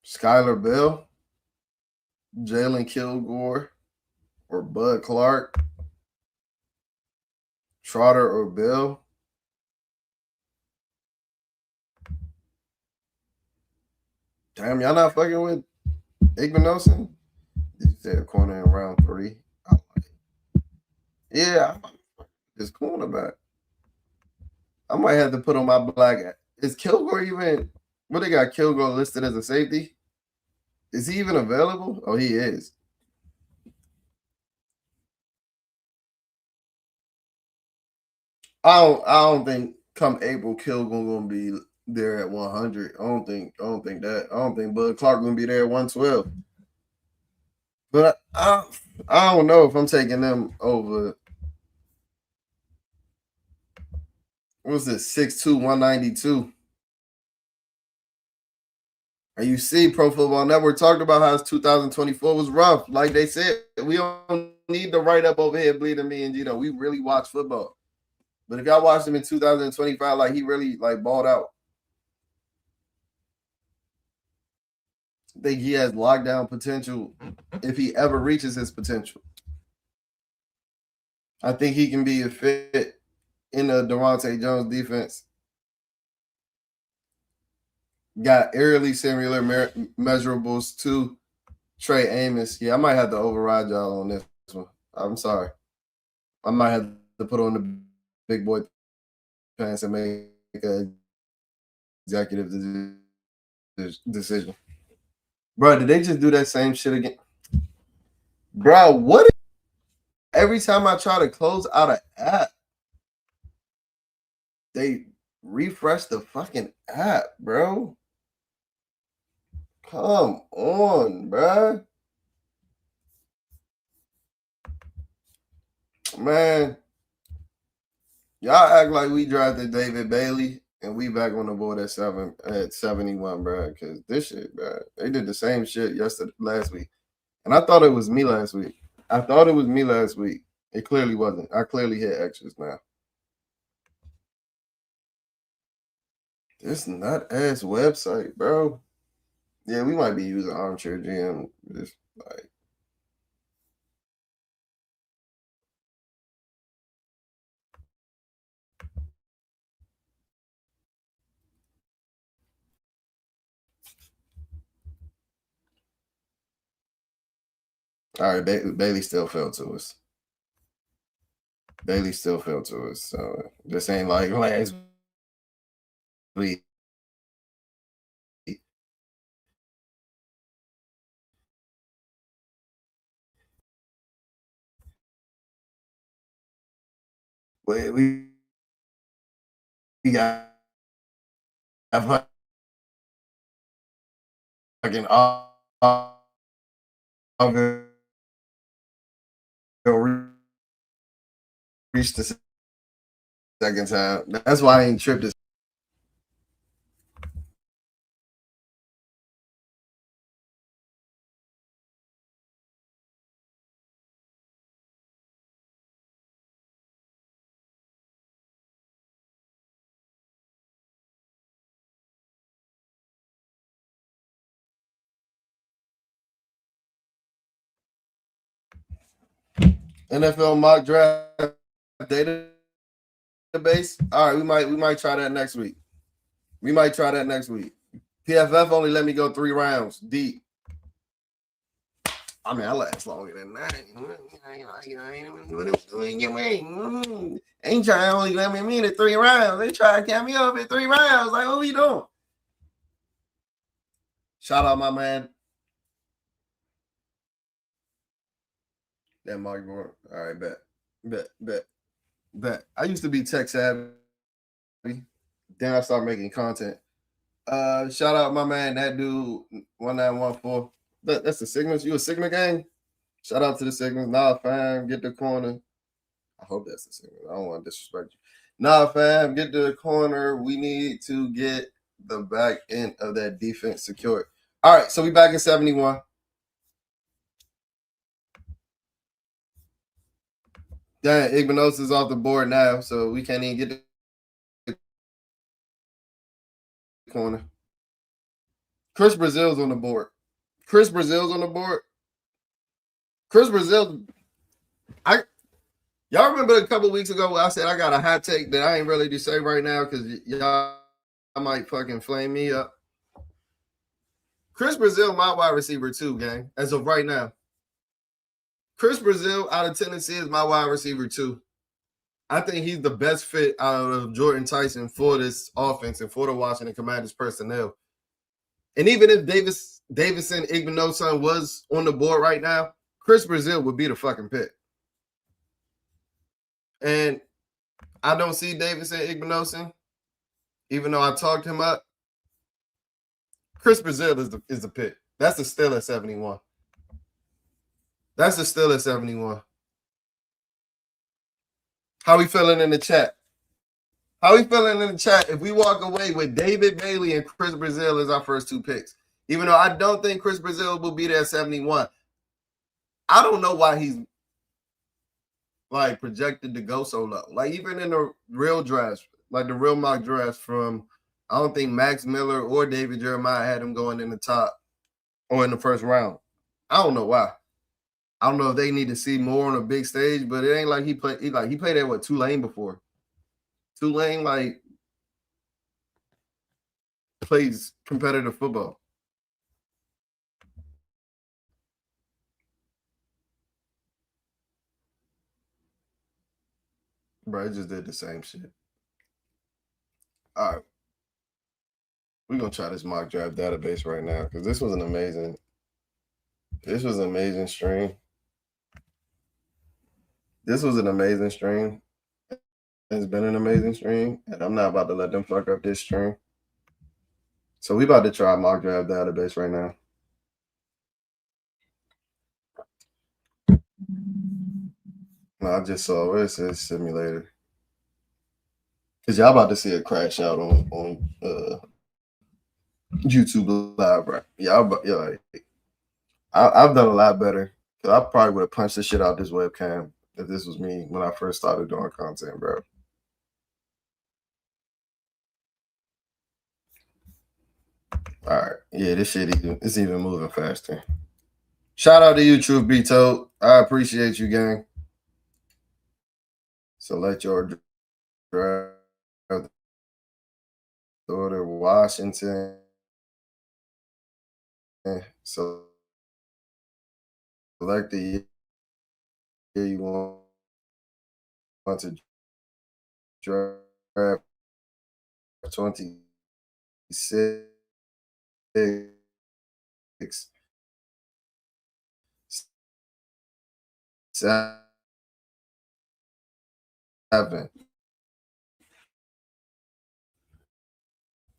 Skylar Bell, Jalen Kilgore, or Bud Clark, Trotter or Bell. Damn, y'all not fucking with Igbenogson? You said corner in round 3. Yeah, this cornerback. I might have to put on my black. Is Kilgore even? What they got Kilgore listed as a safety? Is he even available? Oh, he is. I don't think come April Kilgore gonna be there at 100. I don't think that. I don't think Bud Clark gonna be there at 112. But I don't know if I'm taking them over. What's this? 6'2", 192. And you see, Pro Football Network talked about how 2024 was rough. Like they said, we don't need to write up over here bleeding me and Gino. We really watch football. But if y'all watched him in 2025, like he really like balled out. I think he has lockdown potential if he ever reaches his potential. I think he can be a fit in the Daronte Jones defense. Got eerily similar measurables to Trey Amos. Yeah, I might have to override y'all on this one. I'm sorry. I might have to put on the big boy pants and make an executive decision. Bro, did they just do that same shit again? Bro, what? Every time I try to close out an app, they refresh the fucking app, bro. Come on, bro. Man, y'all act like we drafted David Bailey and we back on the board at 71, bro. Because this shit, bro, they did the same shit last week. And I thought it was me last week. It clearly wasn't. I clearly hit extras now. This nut ass website, bro. Yeah, we might be using Armchair GM. Just like. All right, Bailey still fell to us. So this ain't like last week. We got fucking reach the second time. That's why I ain't tripped this. NFL mock draft database. All right, we might try that next week. PFF only let me go 3 rounds deep. I mean, I last longer than that. Ain't trying to only let me in at 3 rounds. They try to count me up at 3 rounds. Like, what we doing? Shout out my man. That Mark Gordon. All right, bet. I used to be tech savvy. Then I started making content. Shout out my man, that dude 1914. That's the Signals. You a Sigma gang? Shout out to the Signals. Nah, fam, get the corner. I hope that's the Signals. I don't want to disrespect you. Nah, fam, get to the corner. We need to get the back end of that defense secured. All right, so we back in 71. Damn, Igbenos is off the board now, so we can't even get the corner. Chris Brazil's on the board. Chris Brazil, y'all remember a couple weeks ago where I said I got a hot take that I ain't really to say right now because y'all might fucking flame me up. Chris Brazil, my wide receiver too, gang, as of right now. Chris Brazil out of Tennessee is my wide receiver too. I think he's the best fit out of Jordan Tyson for this offense and for the Washington Commanders personnel. And even if Davison Igbinosun was on the board right now, Chris Brazil would be the fucking pick. And I don't see Davison Igbinosun, even though I talked him up. Chris Brazil is the pick. That's the steal at 71. That's the steal at 71. How we feeling in the chat? How we feeling in the chat if we walk away with David Bailey and Chris Brazil as our first two picks? Even though I don't think Chris Brazil will be there at 71. I don't know why he's like projected to go so low. Like even in the real drafts, like the real mock drafts from, I don't think Max Miller or David Jeremiah had him going in the top or in the first round. I don't know why. I don't know if they need to see more on a big stage, but it ain't like he played at what, Tulane before. Tulane like plays competitive football. Bro, it just did the same shit. All right. We're gonna try this mock draft database right now because this was an amazing stream. This was an amazing stream. It's been an amazing stream, and I'm not about to let them fuck up this stream. So we about to try mock draft database right now. No, I just saw where it says simulator. Cause y'all about to see it crash out on YouTube Live, right? I've done a lot better. Cause I probably would have punched the shit out this webcam if this was me when I first started doing content, bro. All right, yeah, this shit it's even moving faster. Shout out to you, Truth Be Told. I appreciate you, gang. Select your draft order, Washington. So select the year you want to draft 26. 7.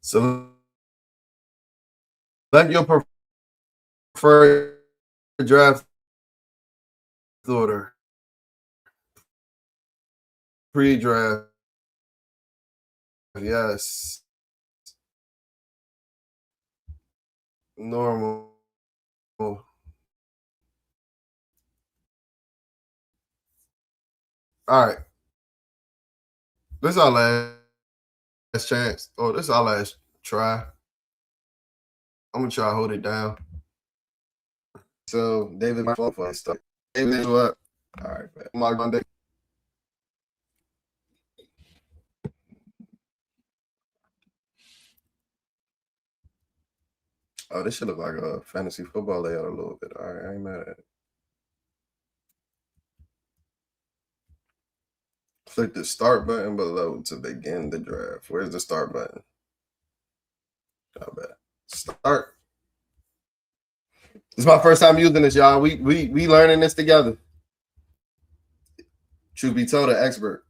So select your preferred draft order. Pre-draft. Yes. Normal. All right. This is our last chance. Oh, this is our last try. I'm gonna try to hold it down. So David, my phone for stuff. David, what? All right, Mark Monday. Oh, this should look like a fantasy football layout a little bit. All right, I ain't mad at it. Click the start button below to begin the draft. Where's the start button? Not bad. Start. This is my first time using this, y'all. We learning this together. Truth Be Told, an expert.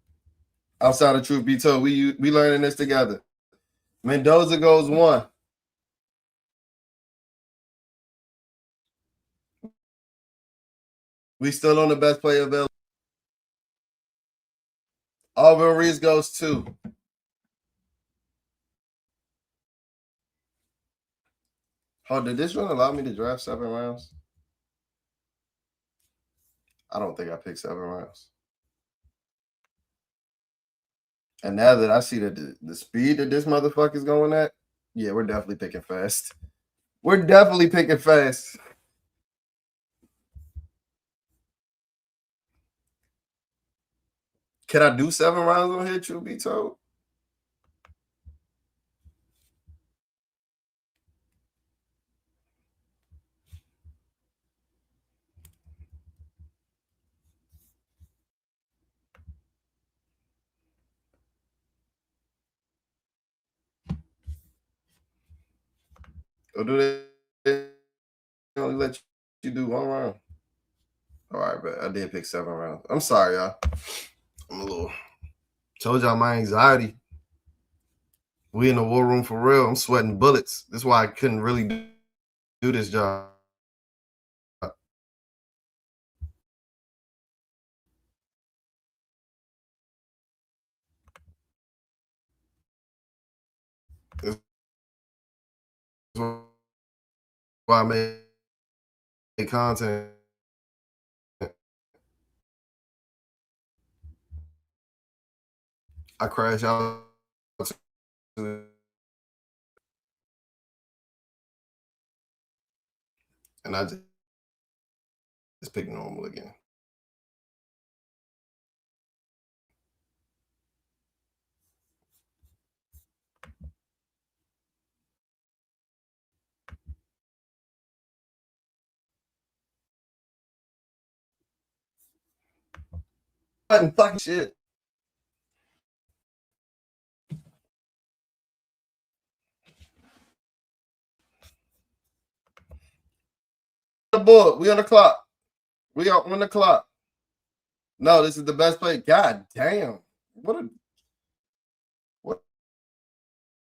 Outside of Truth Be Told, we learning this together. Mendoza goes 1. We still on the best player available. Alvin Reese goes 2. Oh, did this one allow me to draft 7 rounds? I don't think I picked 7 rounds. And now that I see that the speed that this motherfucker's going at, yeah, we're definitely picking fast. We're definitely picking fast. Can I do 7 rounds on here, truth be told? Or do they only let you do 1 round? All right, but I did pick 7 rounds. I'm sorry, y'all. I'm a little. Told y'all my anxiety. We in the war room for real. I'm sweating bullets. That's why I couldn't really do this job. That's why I made content. I crash out and I just pick normal again. Fucking shit. The board. We on the clock. We are on the clock. No, this is the best play. God damn. What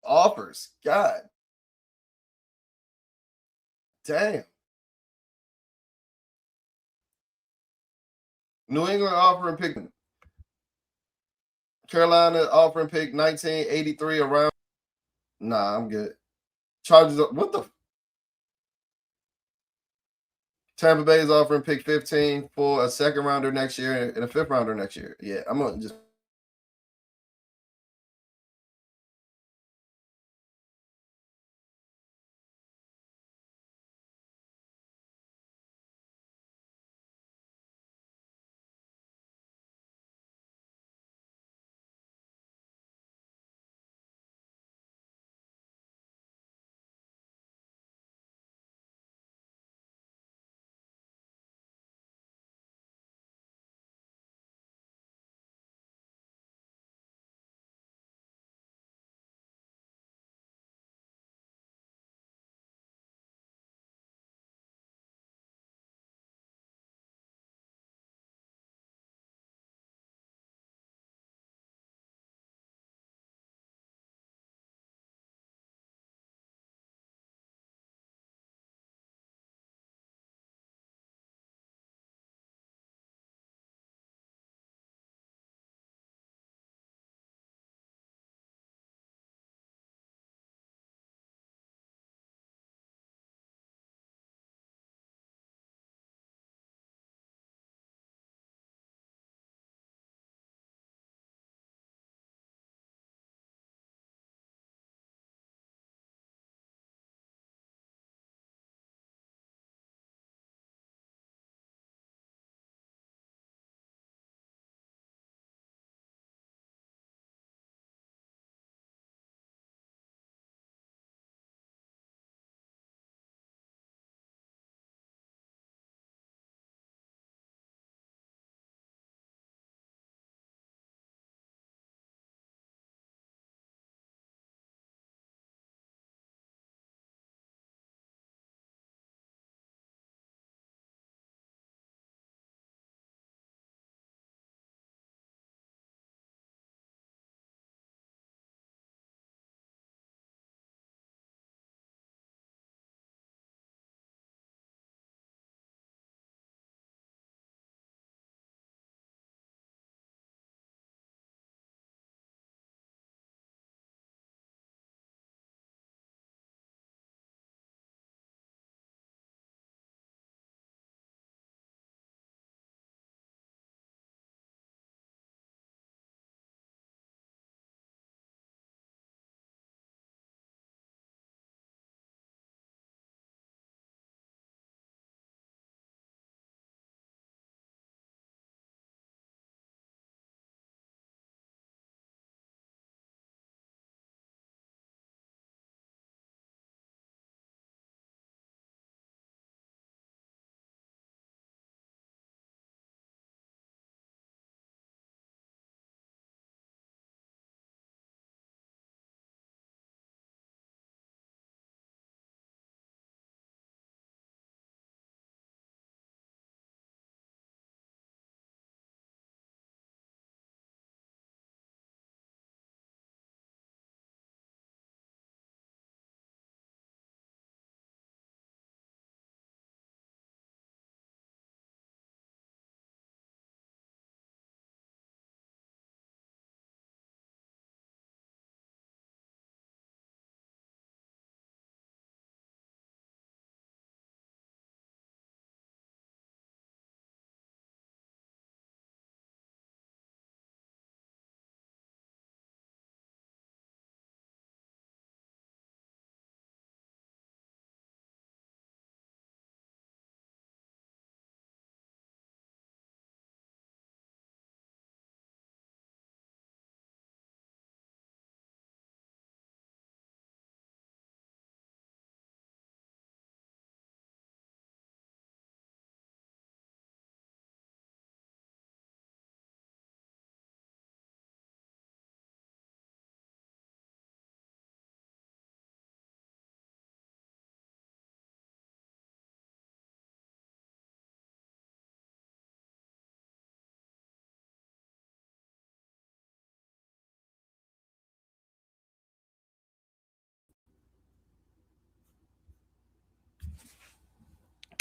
offers? God damn. New England offering pick. Carolina offering pick 1983 around. Nah, I'm good. Chargers. What the? Tampa Bay is offering pick 15 for a 2nd rounder next year and a 5th rounder next year. Yeah, I'm gonna just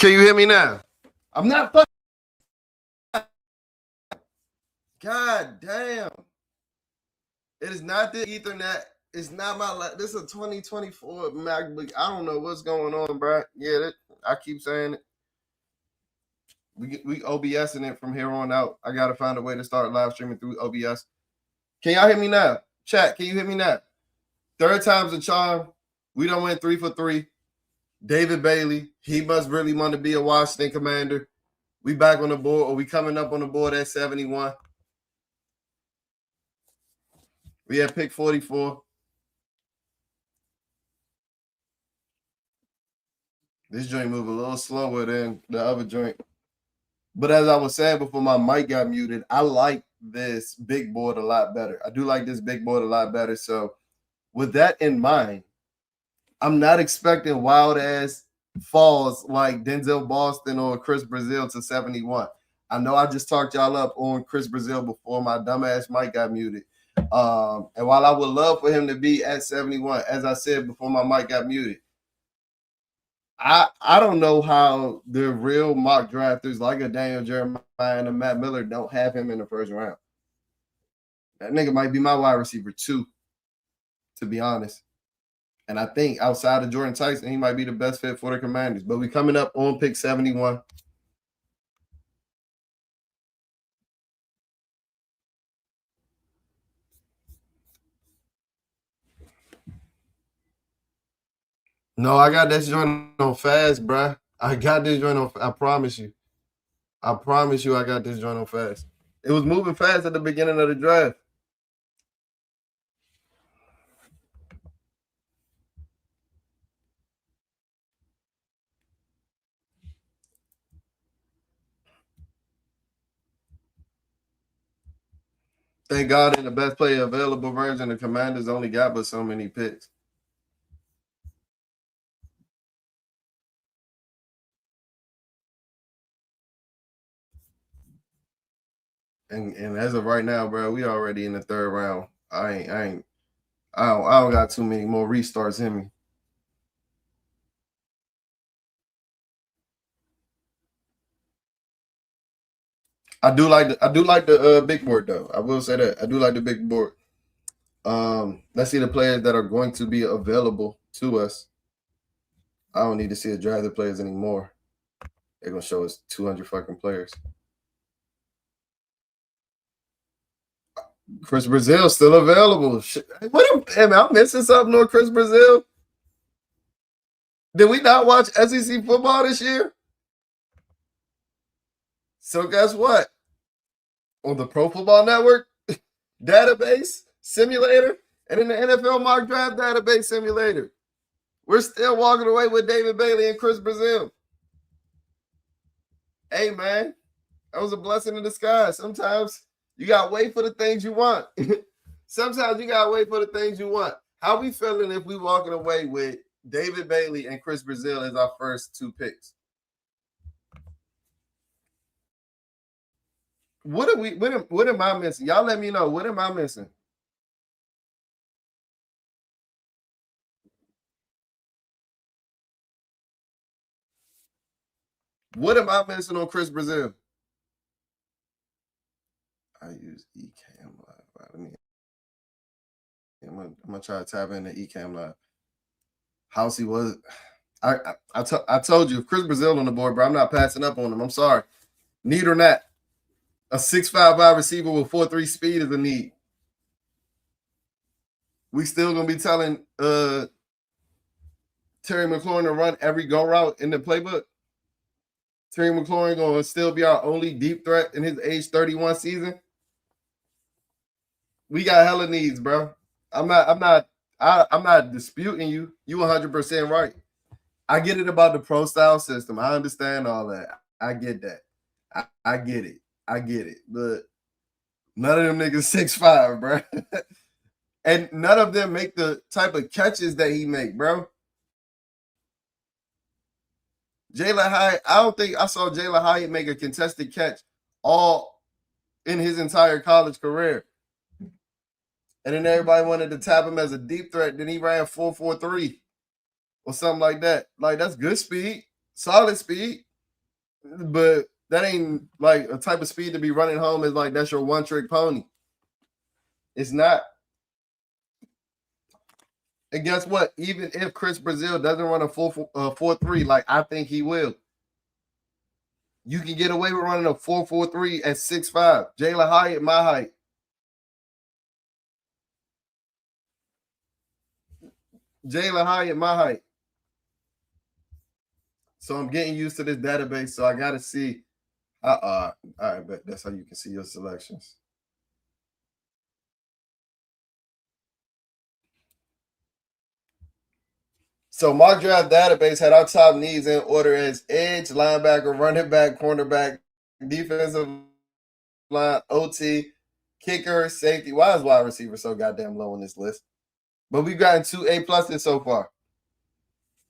Can you hear me now? I'm not fucking. God damn. It is not the Ethernet. It's not my. This is a 2024 MacBook. I don't know what's going on, bro. Yeah, I keep saying it. We OBSing it from here on out. I gotta find a way to start live streaming through OBS. Can y'all hear me now? Chat, can you hear me now? Third time's a charm. We done went 3 for 3. David Bailey, he must really want to be a Washington Commander. We back on the board, or we coming up on the board at 71. We had pick 44. This joint move a little slower than the other joint. But as I was saying before my mic got muted, I like this big board a lot better. I do like this big board a lot better. So with that in mind, I'm not expecting wild ass falls like Denzel Boston or Chris Brazil to 71. I know I just talked y'all up on Chris Brazil before my dumbass mic got muted. And while I would love for him to be at 71, as I said before my mic got muted, I don't know how the real mock drafters like a Daniel Jeremiah and a Matt Miller don't have him in the first round. That nigga might be my wide receiver too, to be honest. And I think outside of Jordan Tyson, he might be the best fit for the Commanders. But we coming up on pick 71. No, I got this joint on fast, bruh. I got this joint on. I promise you. I promise you, I got this joint on fast. It was moving fast at the beginning of the draft. Thank God, in the best player available version, the Commanders only got but so many picks. And as of right now, bro, we already in the third round. I don't got too many more restarts in me. I do like the big board though. I will say that I do like the big board. Let's see the players that are going to be available to us. I don't need to see the drafted players anymore. They're gonna show us 200 fucking players. Chris Brazil still available. What am I missing something on Chris Brazil? Did we not watch SEC football this year? So guess what? On the Pro Football Network database simulator and in the NFL mock draft database simulator, we're still walking away with David Bailey and Chris Brazil. Hey, man, that was a blessing in disguise. Sometimes you got to wait for the things you want. Sometimes you got to wait for the things you want. How we feeling if we walking away with David Bailey and Chris Brazil as our first 2 picks? What am I missing? Y'all let me know. What am I missing? What am I missing on Chris Brazil? I use Ecamm Live. I'm gonna try to tap into Ecamm Live. Housey was. I told you, if Chris Brazil on the board, bro, I'm not passing up on him. I'm sorry. Need or not, a 6'5" wide receiver with 4.3 speed is a need. We still gonna be telling Terry McLaurin to run every go route in the playbook. Terry McLaurin gonna still be our only deep threat in his age 31 season. We got hella needs, bro. I'm not disputing you. You 100% right. I get it about the pro style system. I understand all that. I get that. I get it. I get it. But none of them niggas 6'5", bro. And none of them make the type of catches that he make, bro. Jalen Hyatt, I don't think I saw Jalen Hyatt make a contested catch all in his entire college career. And then everybody wanted to tap him as a deep threat. Then he ran 4.43 or something like that. Like, that's good speed, solid speed. but that ain't like a type of speed to be running home. Is like that's your one trick pony. It's not. And guess what? Even if Chris Brazil doesn't run a 4.3, like I think he will, you can get away with running a 4.43 at 6'5". Jalen Hyatt, my height. Jalen Hyatt, my height. So I'm getting used to this database. So I got to see. All right, but that's how you can see your selections. So my draft database had our top needs in order as edge, linebacker, running back, cornerback, defensive line, OT, kicker, safety. Why is wide receiver so goddamn low on this list? But we've gotten 2 A+ so far.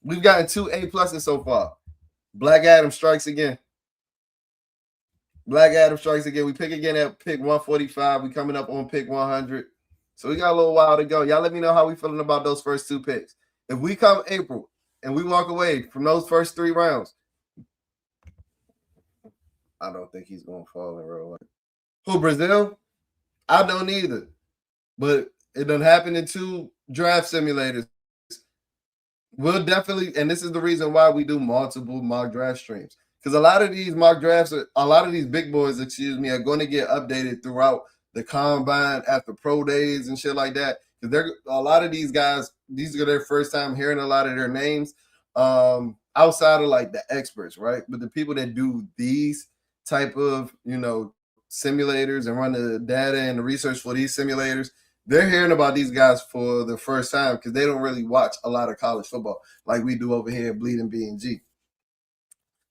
We've gotten 2 A+ so far. Black Adam strikes again. Black Adam strikes again. We pick again at pick 145. We coming up on pick 100. So we got a little while to go. Y'all let me know how we feeling about those first 2 picks. If we come April and we walk away from those first 3 rounds, I don't think he's going to fall in real life. Who, Brazil? I don't either. But it done happened in 2 draft simulators. We'll definitely, and this is the reason why we do multiple mock draft streams. Because a lot of these mock drafts, a lot of these big boys, are going to get updated throughout the combine, after pro days and shit like that. Because they're a lot of these guys, these are their first time hearing a lot of their names, outside of like the experts, right? But the people that do these type of, simulators and run the data and the research for these simulators, they're hearing about these guys for the first time because they don't really watch a lot of college football like we do over here at Bleeding B&G.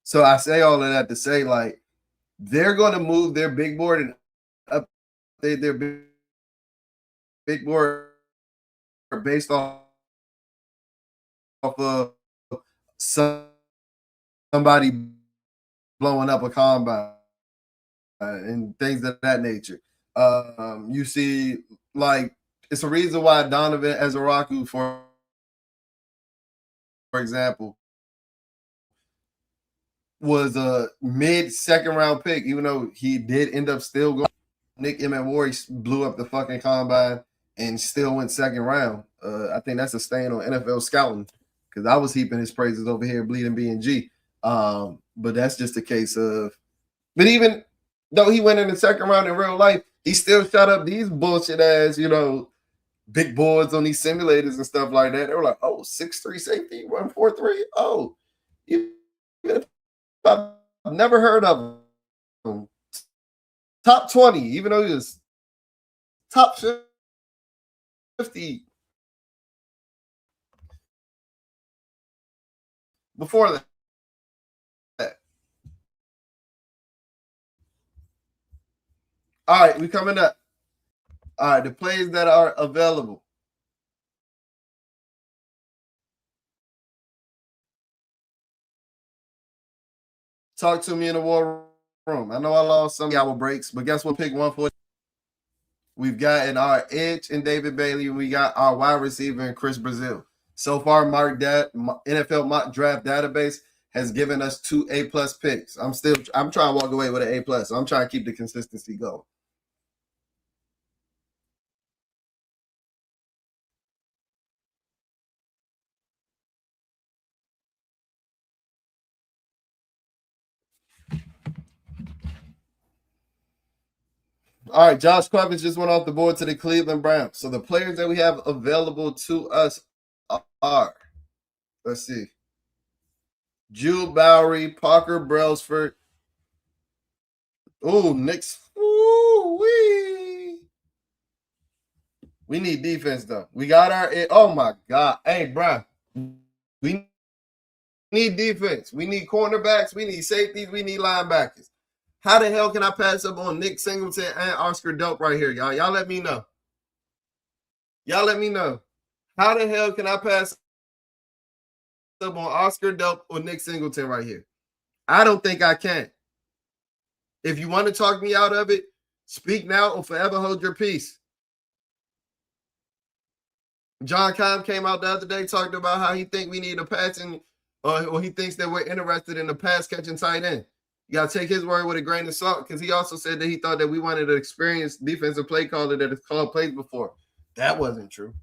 So I say all of that to say, like, they're going to move their big board and update their big board based off of somebody blowing up a combine and things of that nature. You see, like, it's a reason why Donovan Ezeraku, for example, was a mid-second round pick, even though he did end up still going. Nick Emmanwori blew up the fucking combine and still went second round. I think that's a stain on NFL scouting because I was heaping his praises over here, Bleeding B&G. But that's just a case of, but even though he went in the second round in real life, he still shot up these bullshit ass, big boards on these simulators and stuff like that. They were like, oh, 6'3" safety, 1.43. Oh, I've never heard of him. Top 20, even though he was top 50 before that. All right, we coming up. All right, the plays that are available. Talk to me in the war room. I know I lost some of our breaks, but guess what? Pick 140. We've gotten our edge in David Bailey, and we got our wide receiver in Chris Brazil. So far, NFL mock draft database has given us 2 A+ picks. I'm trying to walk away with an A+. So I'm trying to keep the consistency going. All right, Josh Clemens just went off the board to the Cleveland Browns. So the players that we have available to us are, let's see, Jude Bowery, Parker Brailsford. Oh, Knicks. We need defense though. We got our. Oh my God. Hey, bro. We need defense. We need cornerbacks. We need safeties. We need linebackers. How the hell can I pass up on Nick Singleton and Oscar Delp right here, y'all? Y'all let me know. Y'all let me know. How the hell can I pass up on Oscar Delp or Nick Singleton right here? I don't think I can. If you want to talk me out of it, speak now or forever hold your peace. John Keim came out the other day talking about how he think we need a passing, or he thinks that we're interested in a pass catching tight end. You gotta take his word with a grain of salt because he also said that he thought that we wanted an experienced defensive play caller that has called plays before. That wasn't true.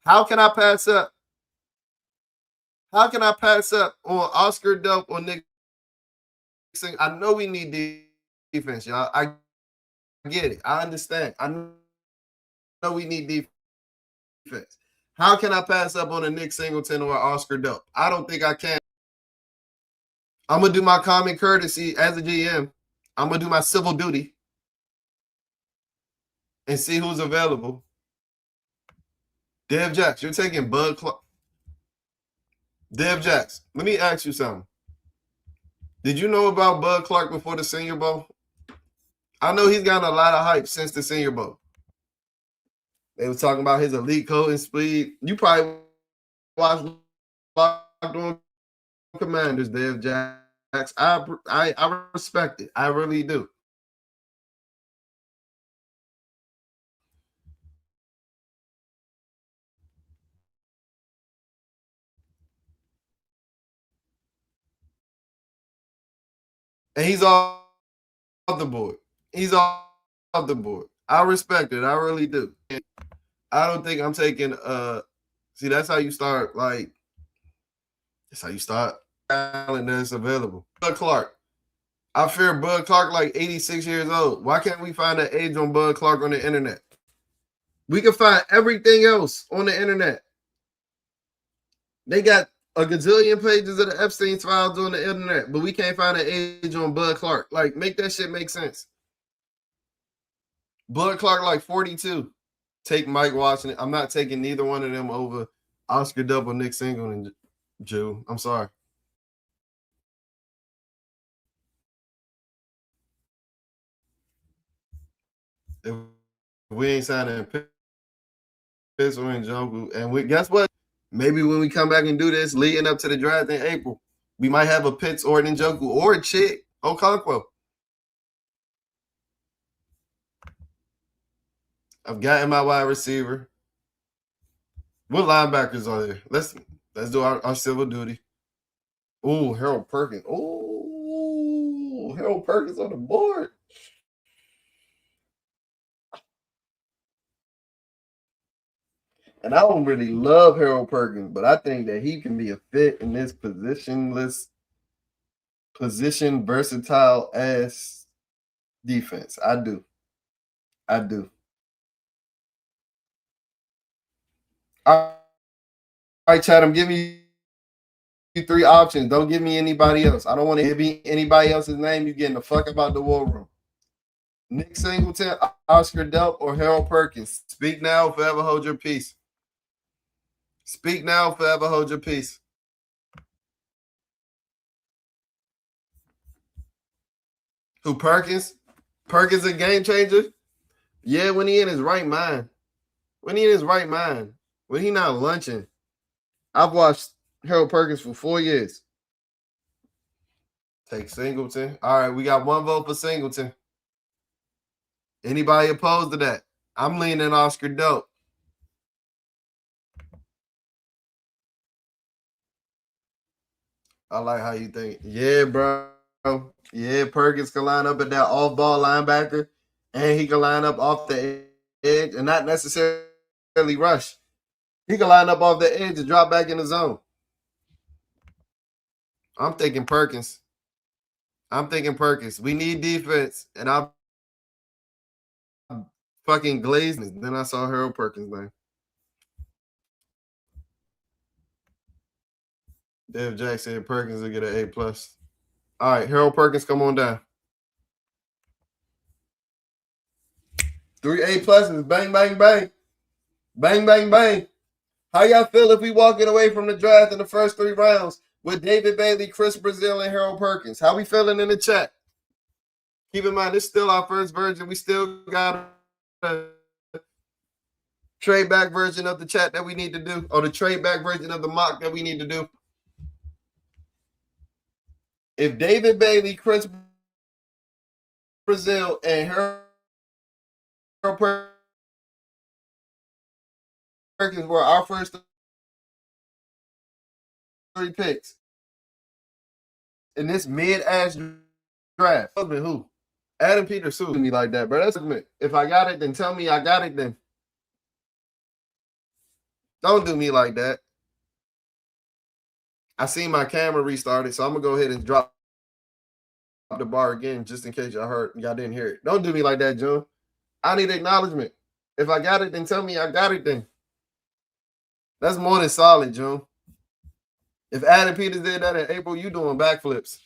How can I pass up? How can I pass up on Oscar Delp or Nick Sing? I know we need defense, y'all. I get it. I understand. I know we need defense. How can I pass up on a Nick Singleton or Oscar Delp? I don't think I can. I'm gonna do my common courtesy as a GM. I'm gonna do my civil duty and see who's available. Dev Jacks, you're taking Bud Clark. Dev Jacks, let me ask you something. Did you know about Bud Clark before the Senior Bowl? I know he's gotten a lot of hype since the Senior Bowl. They were talking about his elite coding speed. You probably watched Locked On Commanders, Dev Jacks. I respect it. I really do. And he's off the board. He's off the board. I respect it. I really do. And I don't think I'm taking see, that's how you start, like, that's how you start talent that's available. Bud Clark. I fear Bud Clark like 86 years old. Why can't we find an age on Bud Clark on the internet? We can find everything else on the internet. They got a gazillion pages of the Epstein files on the internet, but we can't find an age on Bud Clark. Like, make that shit make sense. Bud Clark like 42. Take Mike Washington. I'm not taking neither one of them over Oscar Double, Nick Singleton, Jew. I'm sorry. If we ain't signing Pitts or Njoku, and we guess what? Maybe when we come back and do this leading up to the draft in April, we might have a Pitts or an Njoku or a Chick Okonkwo. I've gotten my wide receiver. What linebackers are there? Let's do our civil duty. Oh, Harold Perkins. Oh, Harold Perkins on the board. And I don't really love Harold Perkins, but I think that he can be a fit in this position versatile ass defense. I do. I do. All right, Chad, I'm giving you three options. Don't give me anybody else. I don't want to give me anybody else's name. You're getting the fuck about the war room. Nick Singleton, Oscar Delp, or Harold Perkins. Speak now, forever hold your peace. Speak now, forever hold your peace. Who, Perkins? Perkins a game changer? Yeah, when he in his right mind. When he in his right mind. When he not lunching. I've watched Harold Perkins for 4 years. Take Singleton. All right, we got one vote for Singleton. Anybody opposed to that? I'm leaning Oscar Delp. I like how you think. Yeah, bro. Yeah, Perkins can line up at that off-ball linebacker, and he can line up off the edge and not necessarily rush. He can line up off the edge and drop back in the zone. I'm thinking Perkins. We need defense, and I'm fucking glazing. Then I saw Harold Perkins' name. Dev Jack said Perkins will get an A+. All right, Harold Perkins, come on down. 3 A+, bang, bang, bang. Bang, bang, bang. How y'all feel if we walking away from the draft in the first 3 rounds with David Bailey, Chris Brazil, and Harold Perkins? How we feeling in the chat? Keep in mind, this is still our first version. We still got a trade back version of the chat that we need to do, or the trade back version of the mock that we need to do. If David Bailey, Chris Brazil, and Harold Perkins were our first 3 picks in this mid-ass draft. Who? Adam Peters sued me like that, bro. That's me. If I got it, then tell me I got it. Then don't do me like that. I seen my camera restarted, so I'm gonna go ahead and drop the bar again, just in case y'all didn't hear it. Don't do me like that, June. I need acknowledgement. If I got it, then tell me I got it. Then that's more than solid, June. If Adam Peters did that in April, you doing backflips.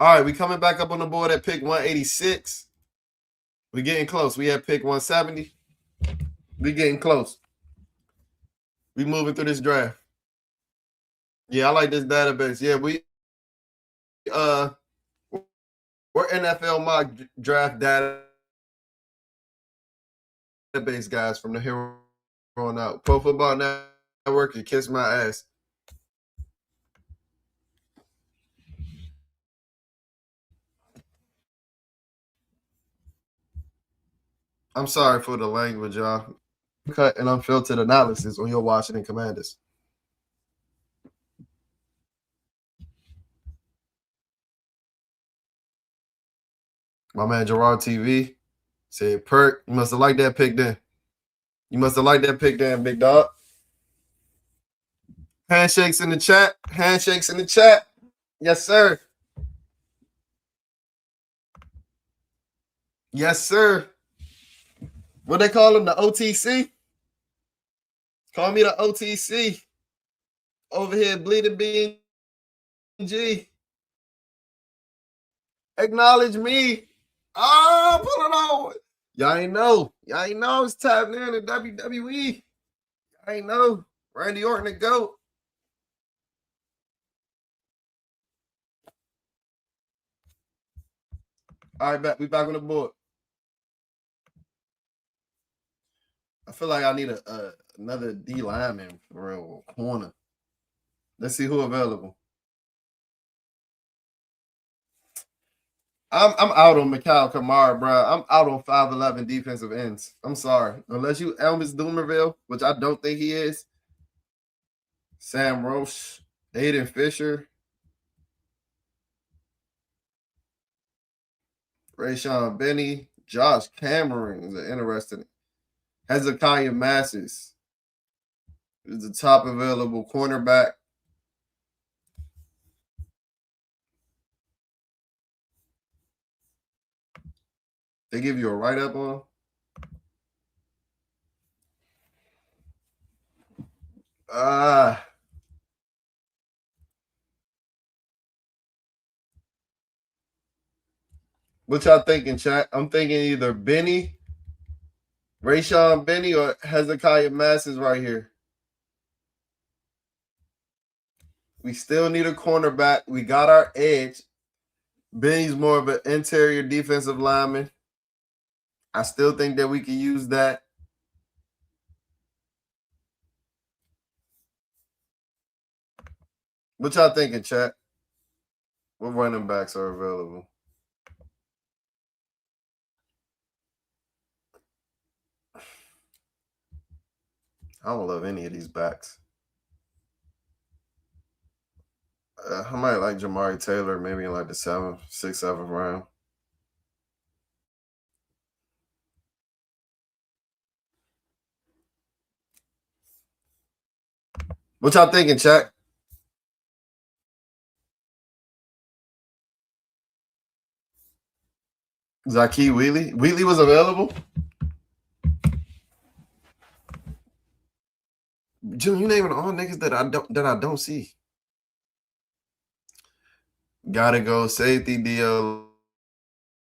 All right, we coming back up on the board at pick 186. We getting close. We at pick 170. We getting close. We moving through this draft. Yeah, I like this database. Yeah, we're NFL mock draft database guys from the here on out. Pro Football Network, you kiss my ass. I'm sorry for the language, y'all. Cut and unfiltered analysis on your Washington Commanders. My man Gerard TV said, Perk, you must have liked that pick then. You must have liked that pick then, big dog. Handshakes in the chat. Handshakes in the chat. Yes, sir. Yes, sir. What they call him? The OTC? Call me the OTC. Over here, bleeding BNG. Acknowledge me. Oh, put it on. Y'all ain't know. Y'all ain't know it's tapped in to WWE. Y'all ain't know. Randy Orton the GOAT. All right, we back on the board. I feel like I need another D lineman for real corner. Let's see who available. I'm out on Mikhail Kamara, bro. I'm out on 5'11" defensive ends. I'm sorry. Unless you Elvis Dumerville, which I don't think he is. Sam Roche, Aiden Fisher, Rayshawn Benny, Josh Cameron is an interesting. Hezekiah Massis is the top available cornerback. They give you a write-up on. What y'all thinking, chat? I'm thinking either Benny, Rayshawn Benny, or Hezekiah Massis right here. We still need a cornerback. We got our edge. Benny's more of an interior defensive lineman. I still think that we can use that. What y'all thinking, chat? What running backs are available? I don't love any of these backs. I might like Jamari Taylor, maybe in like the 6th, 7th round. What y'all thinking, chat? Zakee Wheatley. Wheatley was available. Jim, you naming all niggas that I don't see. Gotta go safety deal.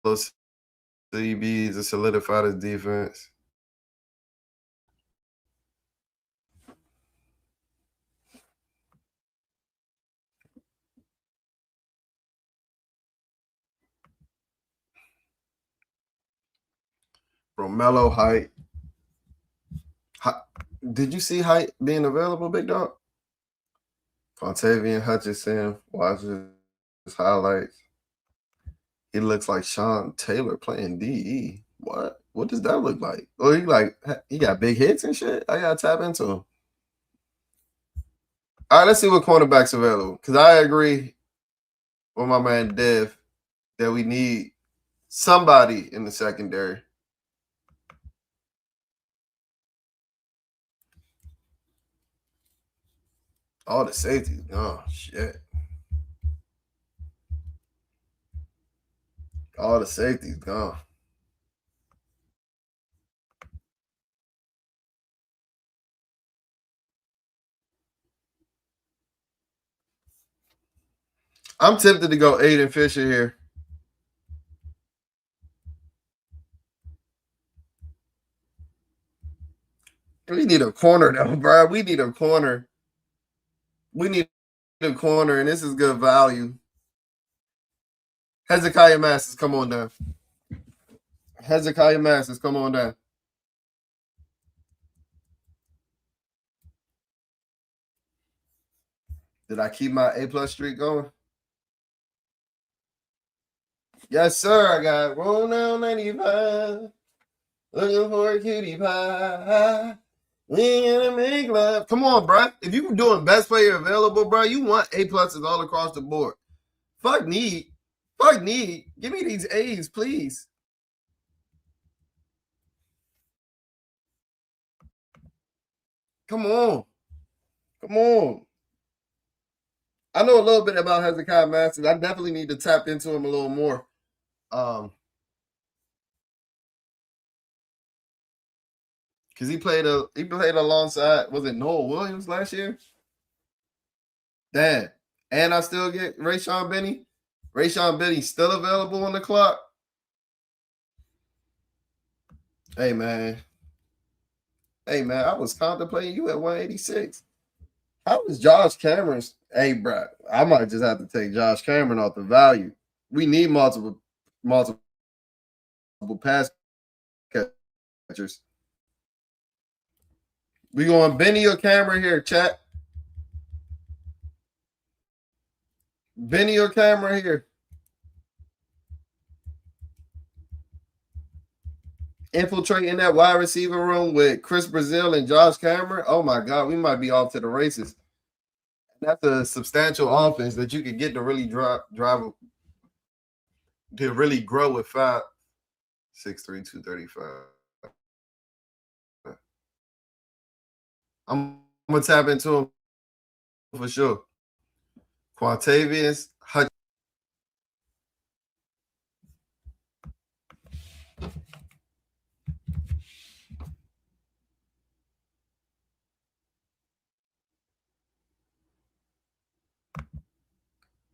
CBs to solidify this defense. Romello Height. Did you see Height being available, big dog? Fontavian Hutchinson. Watch his highlights. He looks like Sean Taylor playing DE. What? What does that look like? Oh, he got big hits and shit. I gotta tap into him. All right, let's see what cornerbacks available. Because I agree with my man Dev that we need somebody in the secondary. All the safeties. Oh shit. All the safeties gone. I'm tempted to go Aiden Fisher here. We need a corner though, bro. We need a corner. We need a corner, and this is good value. Hezekiah Masters, come on down. Hezekiah Masters, come on down. Did I keep my A+ streak going? Yes, sir. I got roll down 95. Looking for a cutie pie. We gonna make love. Come on, bro. If you were doing best player available, bro, you want A+ all across the board. Fuck need. Fuck need. Give me these A's, please. Come on. Come on. I know a little bit about Hezekiah Masters. I definitely need to tap into him a little more. Because he played alongside, was it Noah Williams last year? Damn. And I still get Rayshon Benny. Rayshon Benny still available on the clock. Hey man. Hey man, I was contemplating you at 186. How was Josh Cameron's? Hey, bro, I might just have to take Josh Cameron off the value. We need multiple pass catchers. We going Benny or Cameron here, chat? Benny or Cameron here? Infiltrating that wide receiver room with Chris Brazil and Josh Cameron. Oh my God, we might be off to the races. That's a substantial offense that you could get to really drive to really grow with 5'6", 235. I'm gonna tap into him for sure. Quantavious Hutch.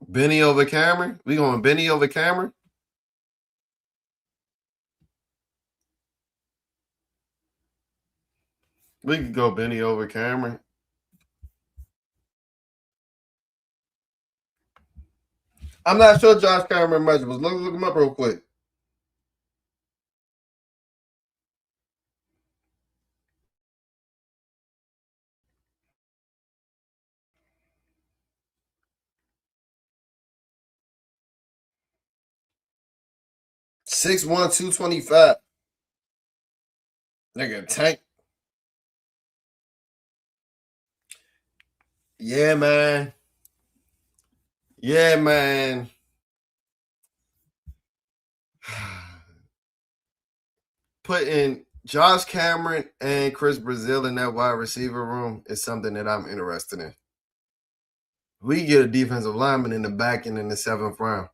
Benny over Cameron. We going Benny over Cameron? We could go Benny over Cameron. I'm not sure Josh Cameron measurables. Look him up real quick. Six 6'1", 225. Nigga, tank. Yeah, man. Yeah, man. Putting Josh Cameron and Chris Brazil in that wide receiver room is something that I'm interested in. We get a defensive lineman in the back end in the 7th round.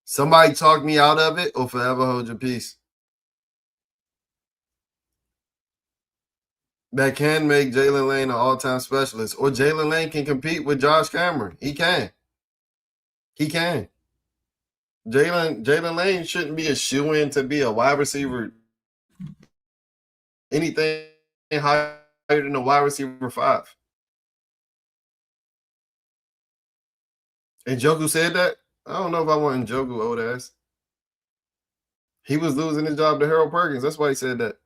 Somebody talk me out of it or forever hold your peace. That can make Jalen Lane an all-time specialist, or Jalen Lane can compete with Josh Cameron. He can. He can. Jalen Lane shouldn't be a shoe-in to be a wide receiver. Anything higher than a wide receiver 5. And Njoku said that? I don't know if I want Njoku old ass. He was losing his job to Harold Perkins. That's why he said that.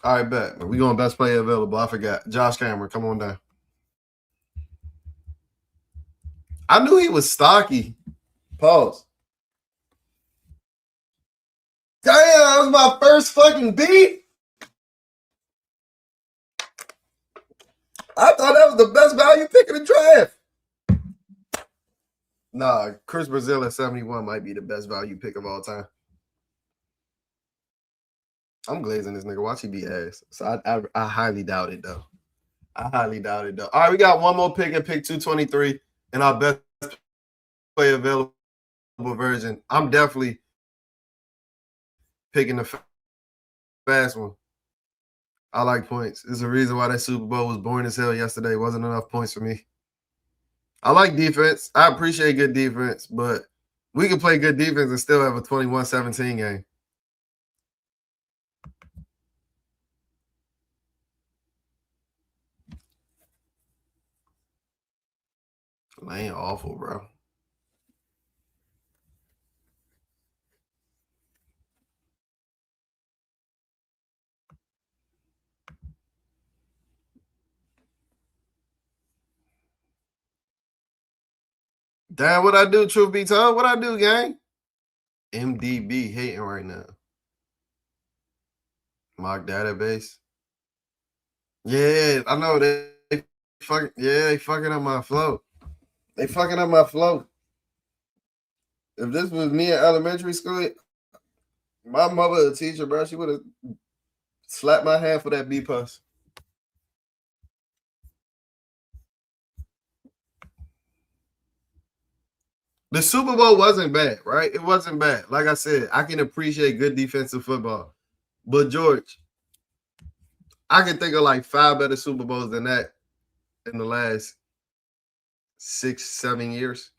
All right, bet. We going best player available. I forgot. Josh Cameron, come on down. I knew he was stocky. Pause. Damn, that was my first fucking beat. I thought that was the best value pick of the draft. Nah, Chris Brazil at 71 might be the best value pick of all time. I'm glazing this nigga. Watch he be ass. So I highly doubt it, though. I highly doubt it, though. All right, we got one more pick at pick 223 in our best play available version. I'm definitely picking the fast one. I like points. There's a reason why that Super Bowl was boring as hell yesterday. Wasn't enough points for me. I like defense. I appreciate good defense, but we can play good defense and still have a 21-17 game. Lane awful, bro. Damn, what I do, truth be told? What I do, gang? MDB hating right now. Mock database. Yeah, I know they fucking up my flow. They fucking up my flow. If this was me in elementary school, my mother a teacher, bro, she would have slapped my hand for that B plus. The Super Bowl wasn't bad, right? It wasn't bad. Like I said, I can appreciate good defensive football. But George, I can think of like 5 better Super Bowls than that in the last 6-7 years.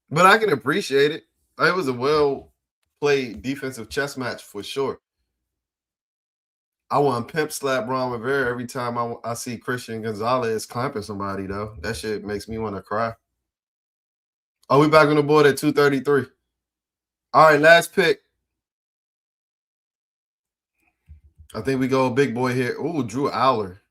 But I can appreciate it. It was a well-played defensive chess match for sure. I want to pimp slap Ron Rivera every time I see Christian Gonzalez clamping somebody, though. That shit makes me want to cry. Oh, we back on the board at 233. All right, last pick. I think we go big boy here. Ooh, Drew Aller.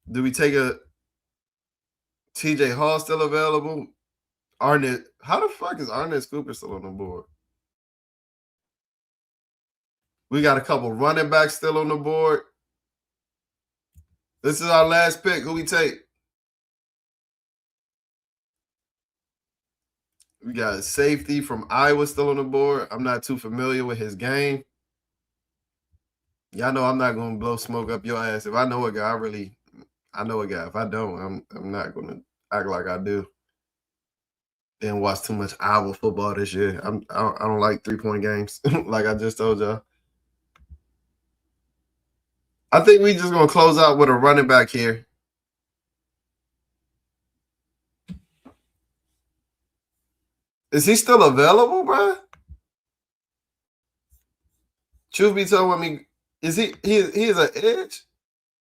Do we take a TJ Hall still available? Arnett. How the fuck is Arnett Cooper still on the board? We got a couple running backs still on the board. This is our last pick. Who we take? We got a safety from Iowa still on the board. I'm not too familiar with his game. Y'all know I'm not going to blow smoke up your ass. If I know a guy, I know a guy. If I don't, I'm not going to act like I do. Didn't watch too much Iowa football this year. I don't like 3-point games, like I just told y'all. I think we just gonna close out with a running back here. Is he still available, bro? Truth be told, with me, is he is an edge?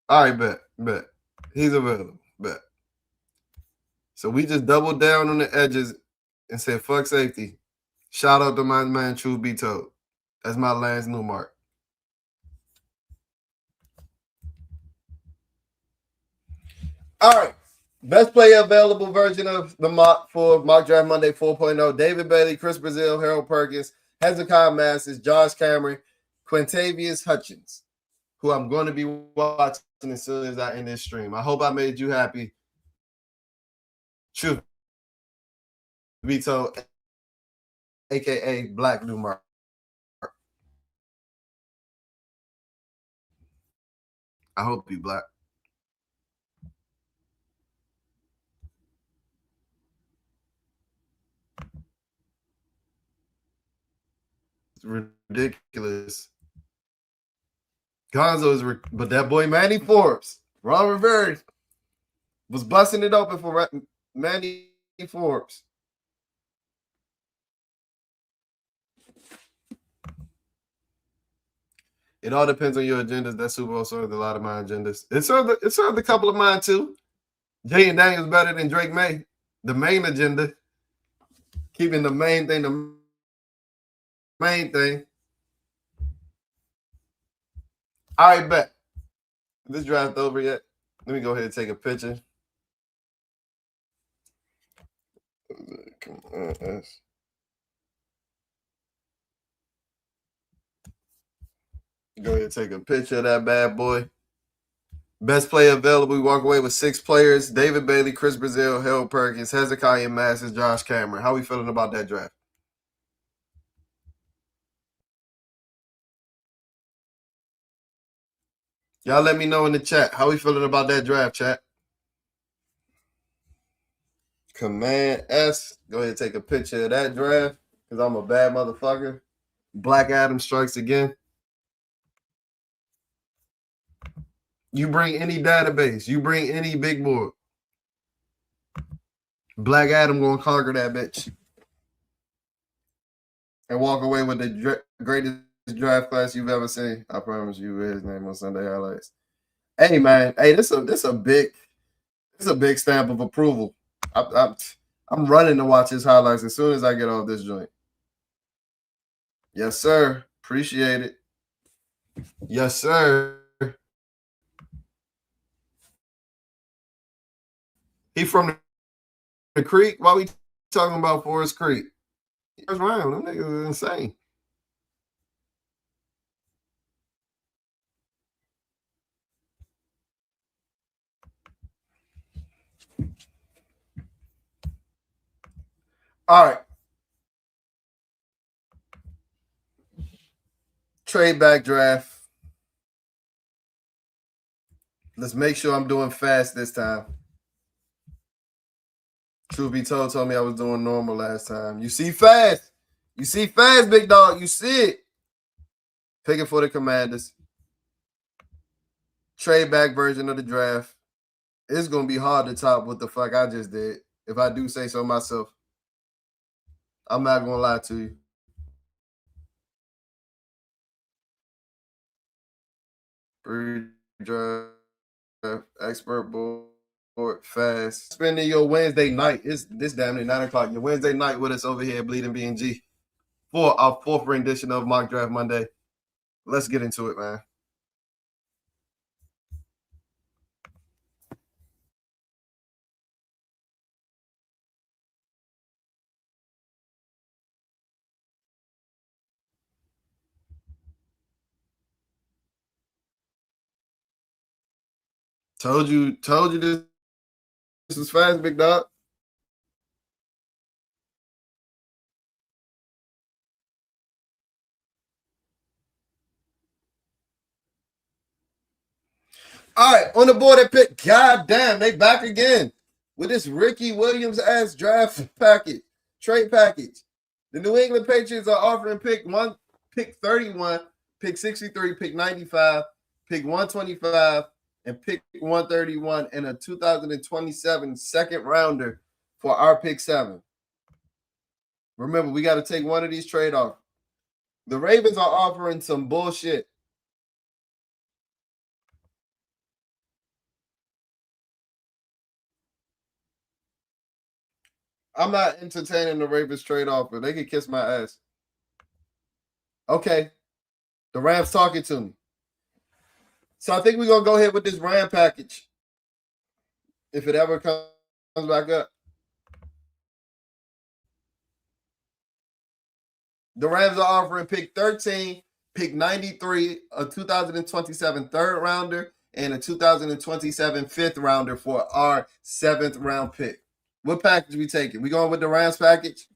All right, bet. He's available, bet. So we just doubled down on the edges and said fuck safety. Shout out to my man, truth be told. That's my Lance Newmark. All right. Best player available version of the mock for Mock Draft Monday 4.0. David Bailey, Chris Brazil, Harold Perkins, Hezekiah Masters, Josh Cameron, Quintavious Hutchins, who I'm going to be watching as soon as I end this stream. I hope I made you happy. Truth be told, a.k.a. Black Newmark. I hope you black. It's ridiculous. Gonzo is, but that boy Manny Forbes, Ron Rivera was busting it open for Manny Forbes. It all depends on your agendas. That Super Bowl served a lot of my agendas. It served a couple of mine too. Jaden Daniels better than Drake May. The main agenda. Keeping the main thing the main thing. All right, bet. This draft over yet? Let me go ahead and take a picture. Come on, go ahead and take a picture of that bad boy. Best player available. We walk away with 6 players: David Bailey, Chris Brazil, Harold Perkins, Hezekiah Masters, Josh Cameron. How we feeling about that draft? Y'all let me know in the chat. How we feeling about that draft, chat? Command S. Go ahead and take a picture of that draft because I'm a bad motherfucker. Black Adam strikes again. You bring any database. You bring any big board. Black Adam going to conquer that bitch. And walk away with the greatest draft class you've ever seen. I promise you. His name on Sunday Highlights. Hey, man. Hey, this a big stamp of approval. I'm running to watch his highlights as soon as I get off this joint. Yes, sir. Appreciate it. Yes, sir. He from the Creek? Why we talking about Forest Creek? First round. Them niggas is insane. All right. Trade back draft. Let's make sure I'm doing fast this time. Truth be told me I was doing normal last time. You see fast. You see fast, big dog. You see it. Picking for the Commanders. Trade back version of the draft. It's going to be hard to top what the fuck I just did. If I do say so myself. I'm not going to lie to you. Pre-draft expert board fast. Spending your Wednesday night. It's this damn near 9 o'clock. Your Wednesday night with us over here at Bleeding B&G for our 4th rendition of Mock Draft Monday. Let's get into it, man. Told you this is fast, big dog. All right, on the board at pick. God damn, they back again with this Ricky Williams ass draft package, trade package. The New England Patriots are offering pick 31, pick 63, pick 95, pick 125, and pick 131 and a 2027 second rounder for our pick 7. Remember, we got to take one of these trade offs. The Ravens are offering some bullshit. I'm not entertaining the Ravens trade offer. They could kiss my ass. Okay. The Rams talking to me. So I think we're going to go ahead with this Ram package. If it ever comes back up. The Rams are offering pick 13, pick 93, a 2027 third rounder, and a 2027 fifth rounder for our 7th round pick. What package we taking? We going with the Rams package?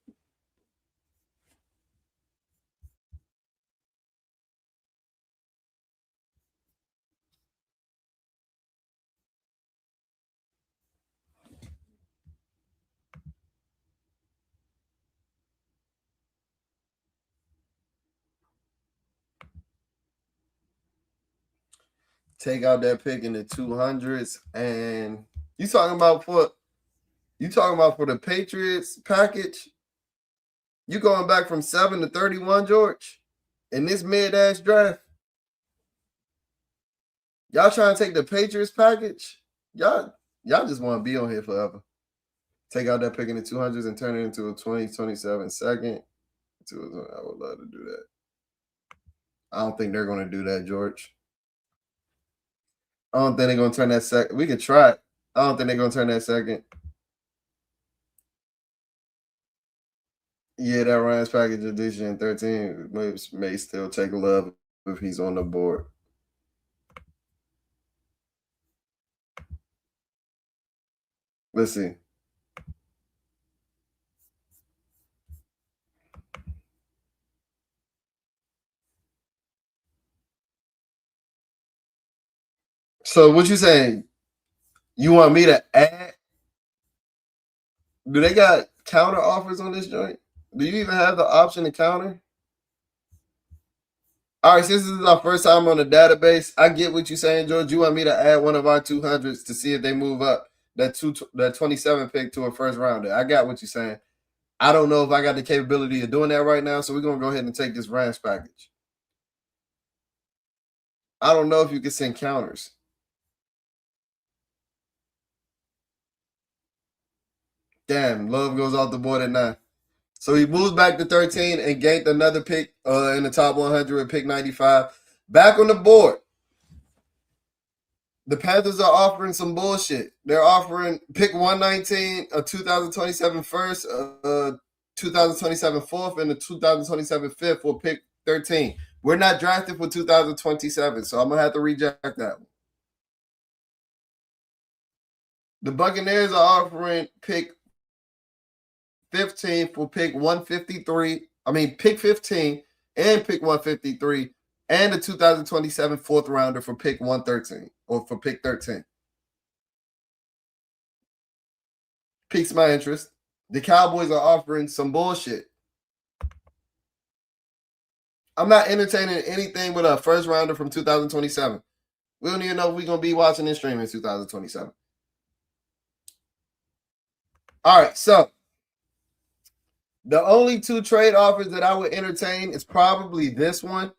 Take out that pick in the 200s, and you talking about for the Patriots package? You going back from 7 to 31, George? In this mid-ass draft? Y'all trying to take the Patriots package? Y'all Y'all just want to be on here forever. Take out that pick in the 200s and turn it into a 2027 second. I would love to do that. I don't think they're going to do that, George. I don't think they're going to turn that second. We could try it. I don't think they're going to turn that second. Yeah, that Ryan's package edition 13 may still take love if he's on the board. Let's see. So what you saying? You want me to add? Do they got counter offers on this joint? Do you even have the option to counter? All right, since this is our first time on the database, I get what you're saying, George. You want me to add one of our 200s to see if they move up that 27 pick to a first rounder. I got what you're saying. I don't know if I got the capability of doing that right now, so we're gonna go ahead and take this Rams package. I don't know if you can send counters. Damn, Love goes off the board at 9. So he moves back to 13 and gained another pick in the top 100 at pick 95. Back on the board. The Panthers are offering some bullshit. They're offering pick 119, a 2027 first, 2027 fourth, and a 2027 fifth for pick 13. We're not drafted for 2027, so I'm going to have to reject that one. The Buccaneers are offering pick 15 for pick 153. I mean, pick 15 and pick 153 and the 2027 fourth rounder for pick 113 or for pick 13. Piques my interest. The Cowboys are offering some bullshit. I'm not entertaining anything but a first rounder from 2027. We don't even know if we're going to be watching this stream in 2027. All right, so the only two trade offers that I would entertain is probably this one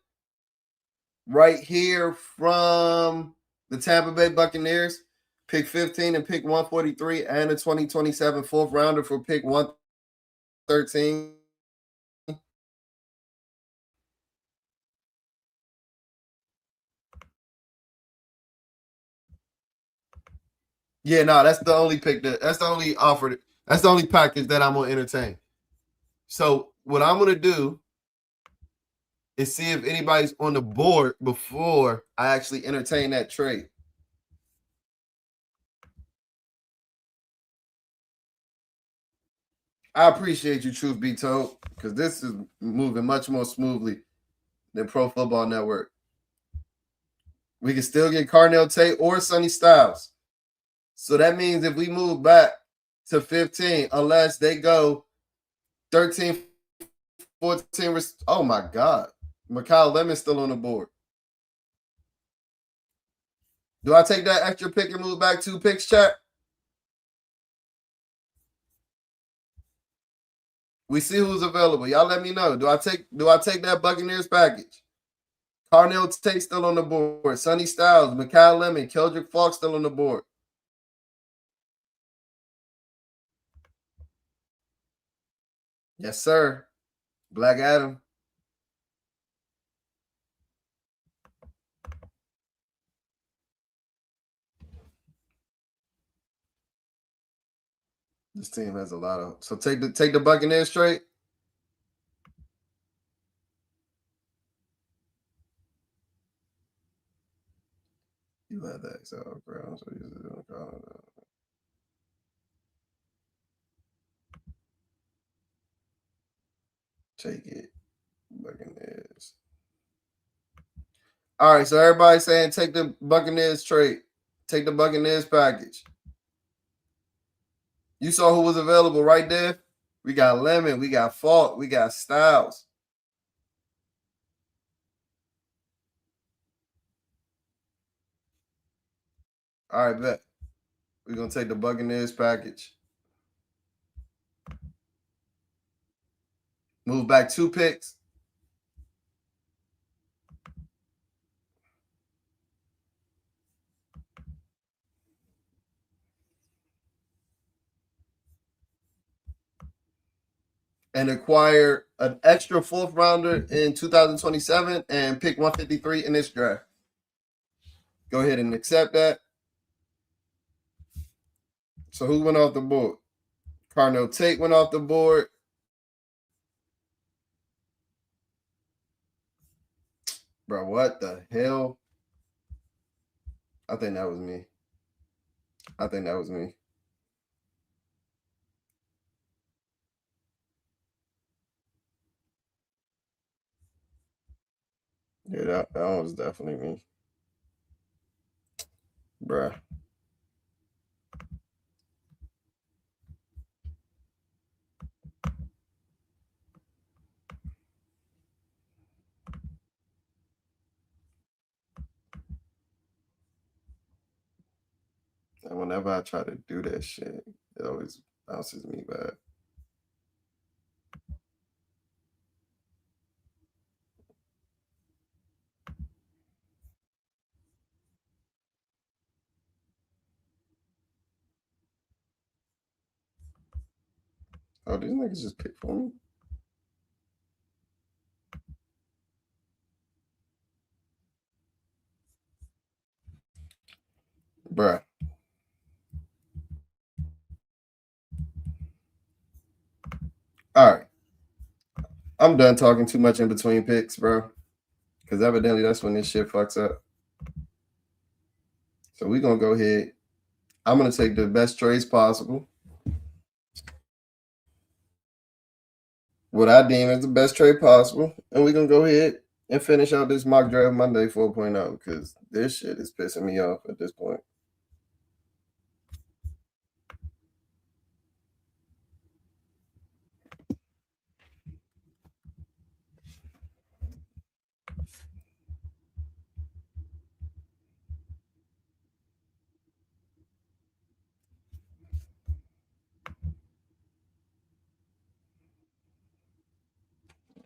right here from the Tampa Bay Buccaneers. Pick 15 and pick 143 and a 2027 fourth rounder for pick 113. Yeah, no, that's the only pick that's the only offer. That's the only package that I'm gonna entertain. So what I'm gonna do is see if anybody's on the board before I actually entertain that trade. I appreciate you, truth be told, because this is moving much more smoothly than Pro Football Network. We can still get Carnell Tate or Sonny Styles. So that means if we move back to 15, unless they go 13, 14, oh my God. Mikhail Lemon's still on the board. Do I take that extra pick and move back 2 picks, chat? We see who's available. Y'all let me know. Do I take that Buccaneers package? Carnell Tate still on the board. Sonny Styles, Mikhail Lemon, Keldrick Falk still on the board. Yes, sir. Black Adam. This team has a lot of. So take the Buccaneers straight. You let that so ground. So take it. Buccaneers. All right, so everybody's saying take the Buccaneers trade. Take the Buccaneers package. You saw who was available right there? We got Lemon, we got Falk, we got Styles. All right, bet. We're going to take the Buccaneers package. Move back 2 picks. and acquire an extra 4th rounder in 2027 and pick 153 in this draft. Go ahead and accept that. So who went off the board? Carnell Tate went off the board. Bro, what the hell? I think that was me. Yeah, that one was definitely me. Bruh. And whenever I try to do that shit, it always bounces me back. Oh, these niggas just picked for me. Bruh. All right. I'm done talking too much in between picks, bro. Because evidently that's when this shit fucks up. So we're going to go ahead. I'm going to take the best trades possible. What I deem is the best trade possible. And we're going to go ahead and finish out this mock draft Monday 4.0 because this shit is pissing me off at this point.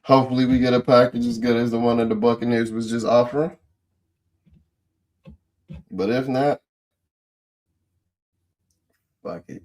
Hopefully we get a package as good as the one that the Buccaneers was just offering. But if not, fuck it.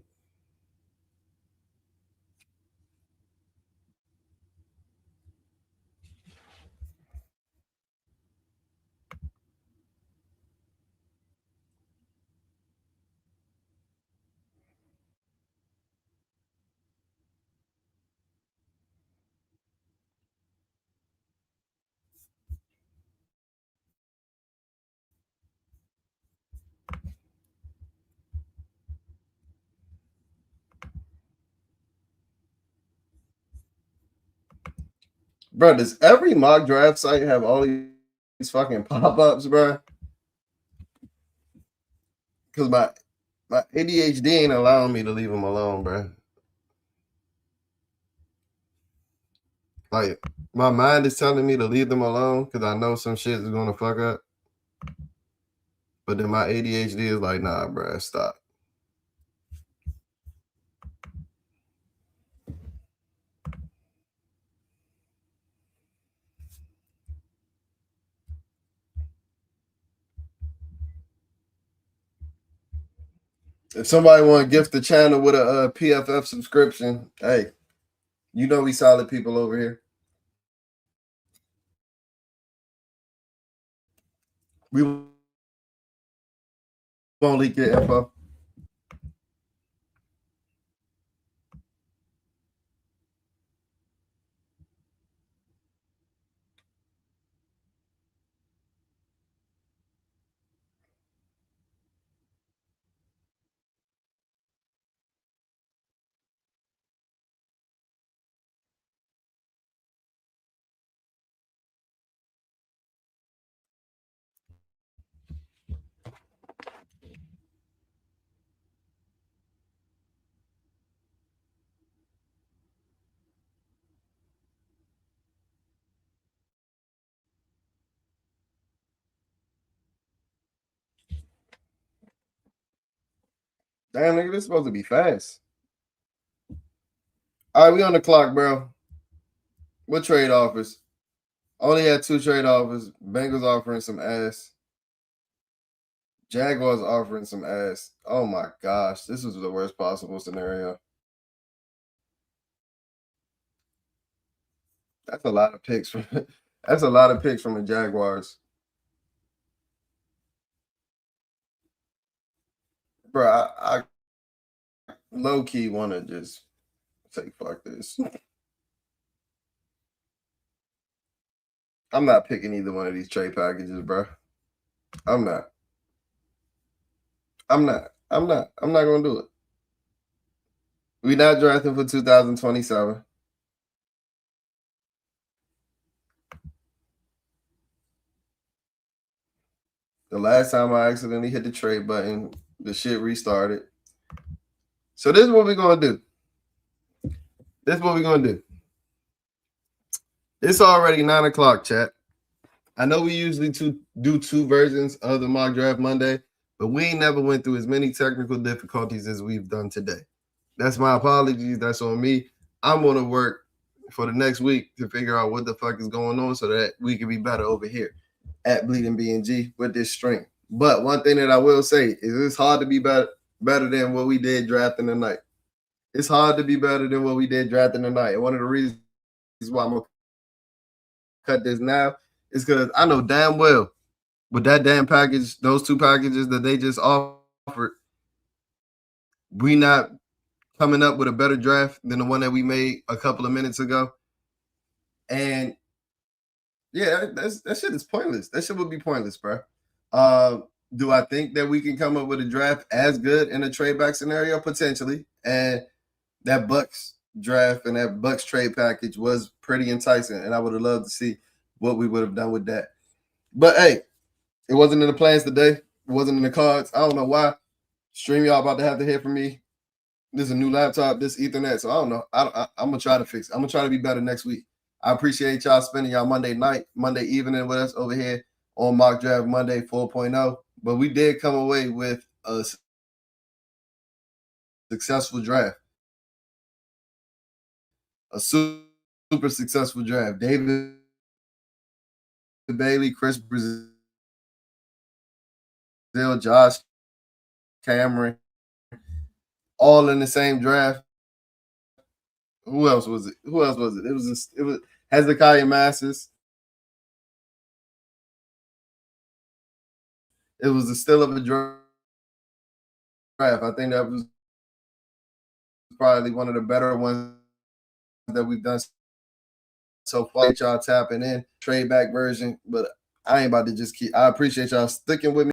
Bro, does every mock draft site have all these fucking pop-ups, bro? Because my ADHD ain't allowing me to leave them alone, bro. Like, my mind is telling me to leave them alone because I know some shit is going to fuck up. But then my ADHD is like, nah, bro, stop. If somebody want to gift the channel with a PFF subscription, hey, you know we solid people over here. We won't leak your info. Damn, nigga, this is supposed to be fast. All right, we on the clock, bro. What trade offers? Only had 2 trade offers. Bengals offering some ass. Jaguars offering some ass. Oh my gosh, this is the worst possible scenario. That's a lot of picks from that's a lot of picks from the Jaguars. Bro, I low key want to just say fuck this. I'm not picking either one of these trade packages, bro. I'm not. I'm not gonna do it. We not drafting for 2027. The last time I accidentally hit the trade button, the shit restarted. So this is what we're gonna do. This is what we're gonna do. It's already 9 o'clock, chat. I know we usually do two versions of the mock draft Monday, but we ain't never went through as many technical difficulties as we've done today. That's my apologies. That's on me. I'm gonna work for the next week to figure out what the fuck is going on so that we can be better over here at Bleeding BNG with this string. But one thing that I will say is it's hard to be better than what we did drafting tonight. It's hard to be better than what we did drafting tonight. And one of the reasons why I'm gonna cut this now is because I know damn well with that damn package, those two packages that they just offered, we not coming up with a better draft than the one that we made a couple of minutes ago. And yeah, that shit is pointless. That shit would be pointless, bro. Do I think that we can come up with a draft as good in a trade back scenario? Potentially. And that Bucks draft and that Bucks trade package was pretty enticing. And I would have loved to see what we would have done with that. But hey, it wasn't in the plans today. It wasn't in the cards. I don't know why. Stream y'all about to have to hear from me. This is a new laptop, this Ethernet. So I don't know. I'm going to try to fix it. I'm going to try to be better next week. I appreciate y'all spending y'all Monday night, Monday evening with us over here on Mock Draft Monday 4.0. But we did come away with a successful draft. A super successful draft. David Bailey, Chris Brazil, Josh Cameron, all in the same draft. Who else was it? It was Hezekiah Masses. It was a still of a draft. I think that was probably one of the better ones that we've done so far. Y'all tapping in trade back version, but I ain't about to just keep. I appreciate y'all sticking with me.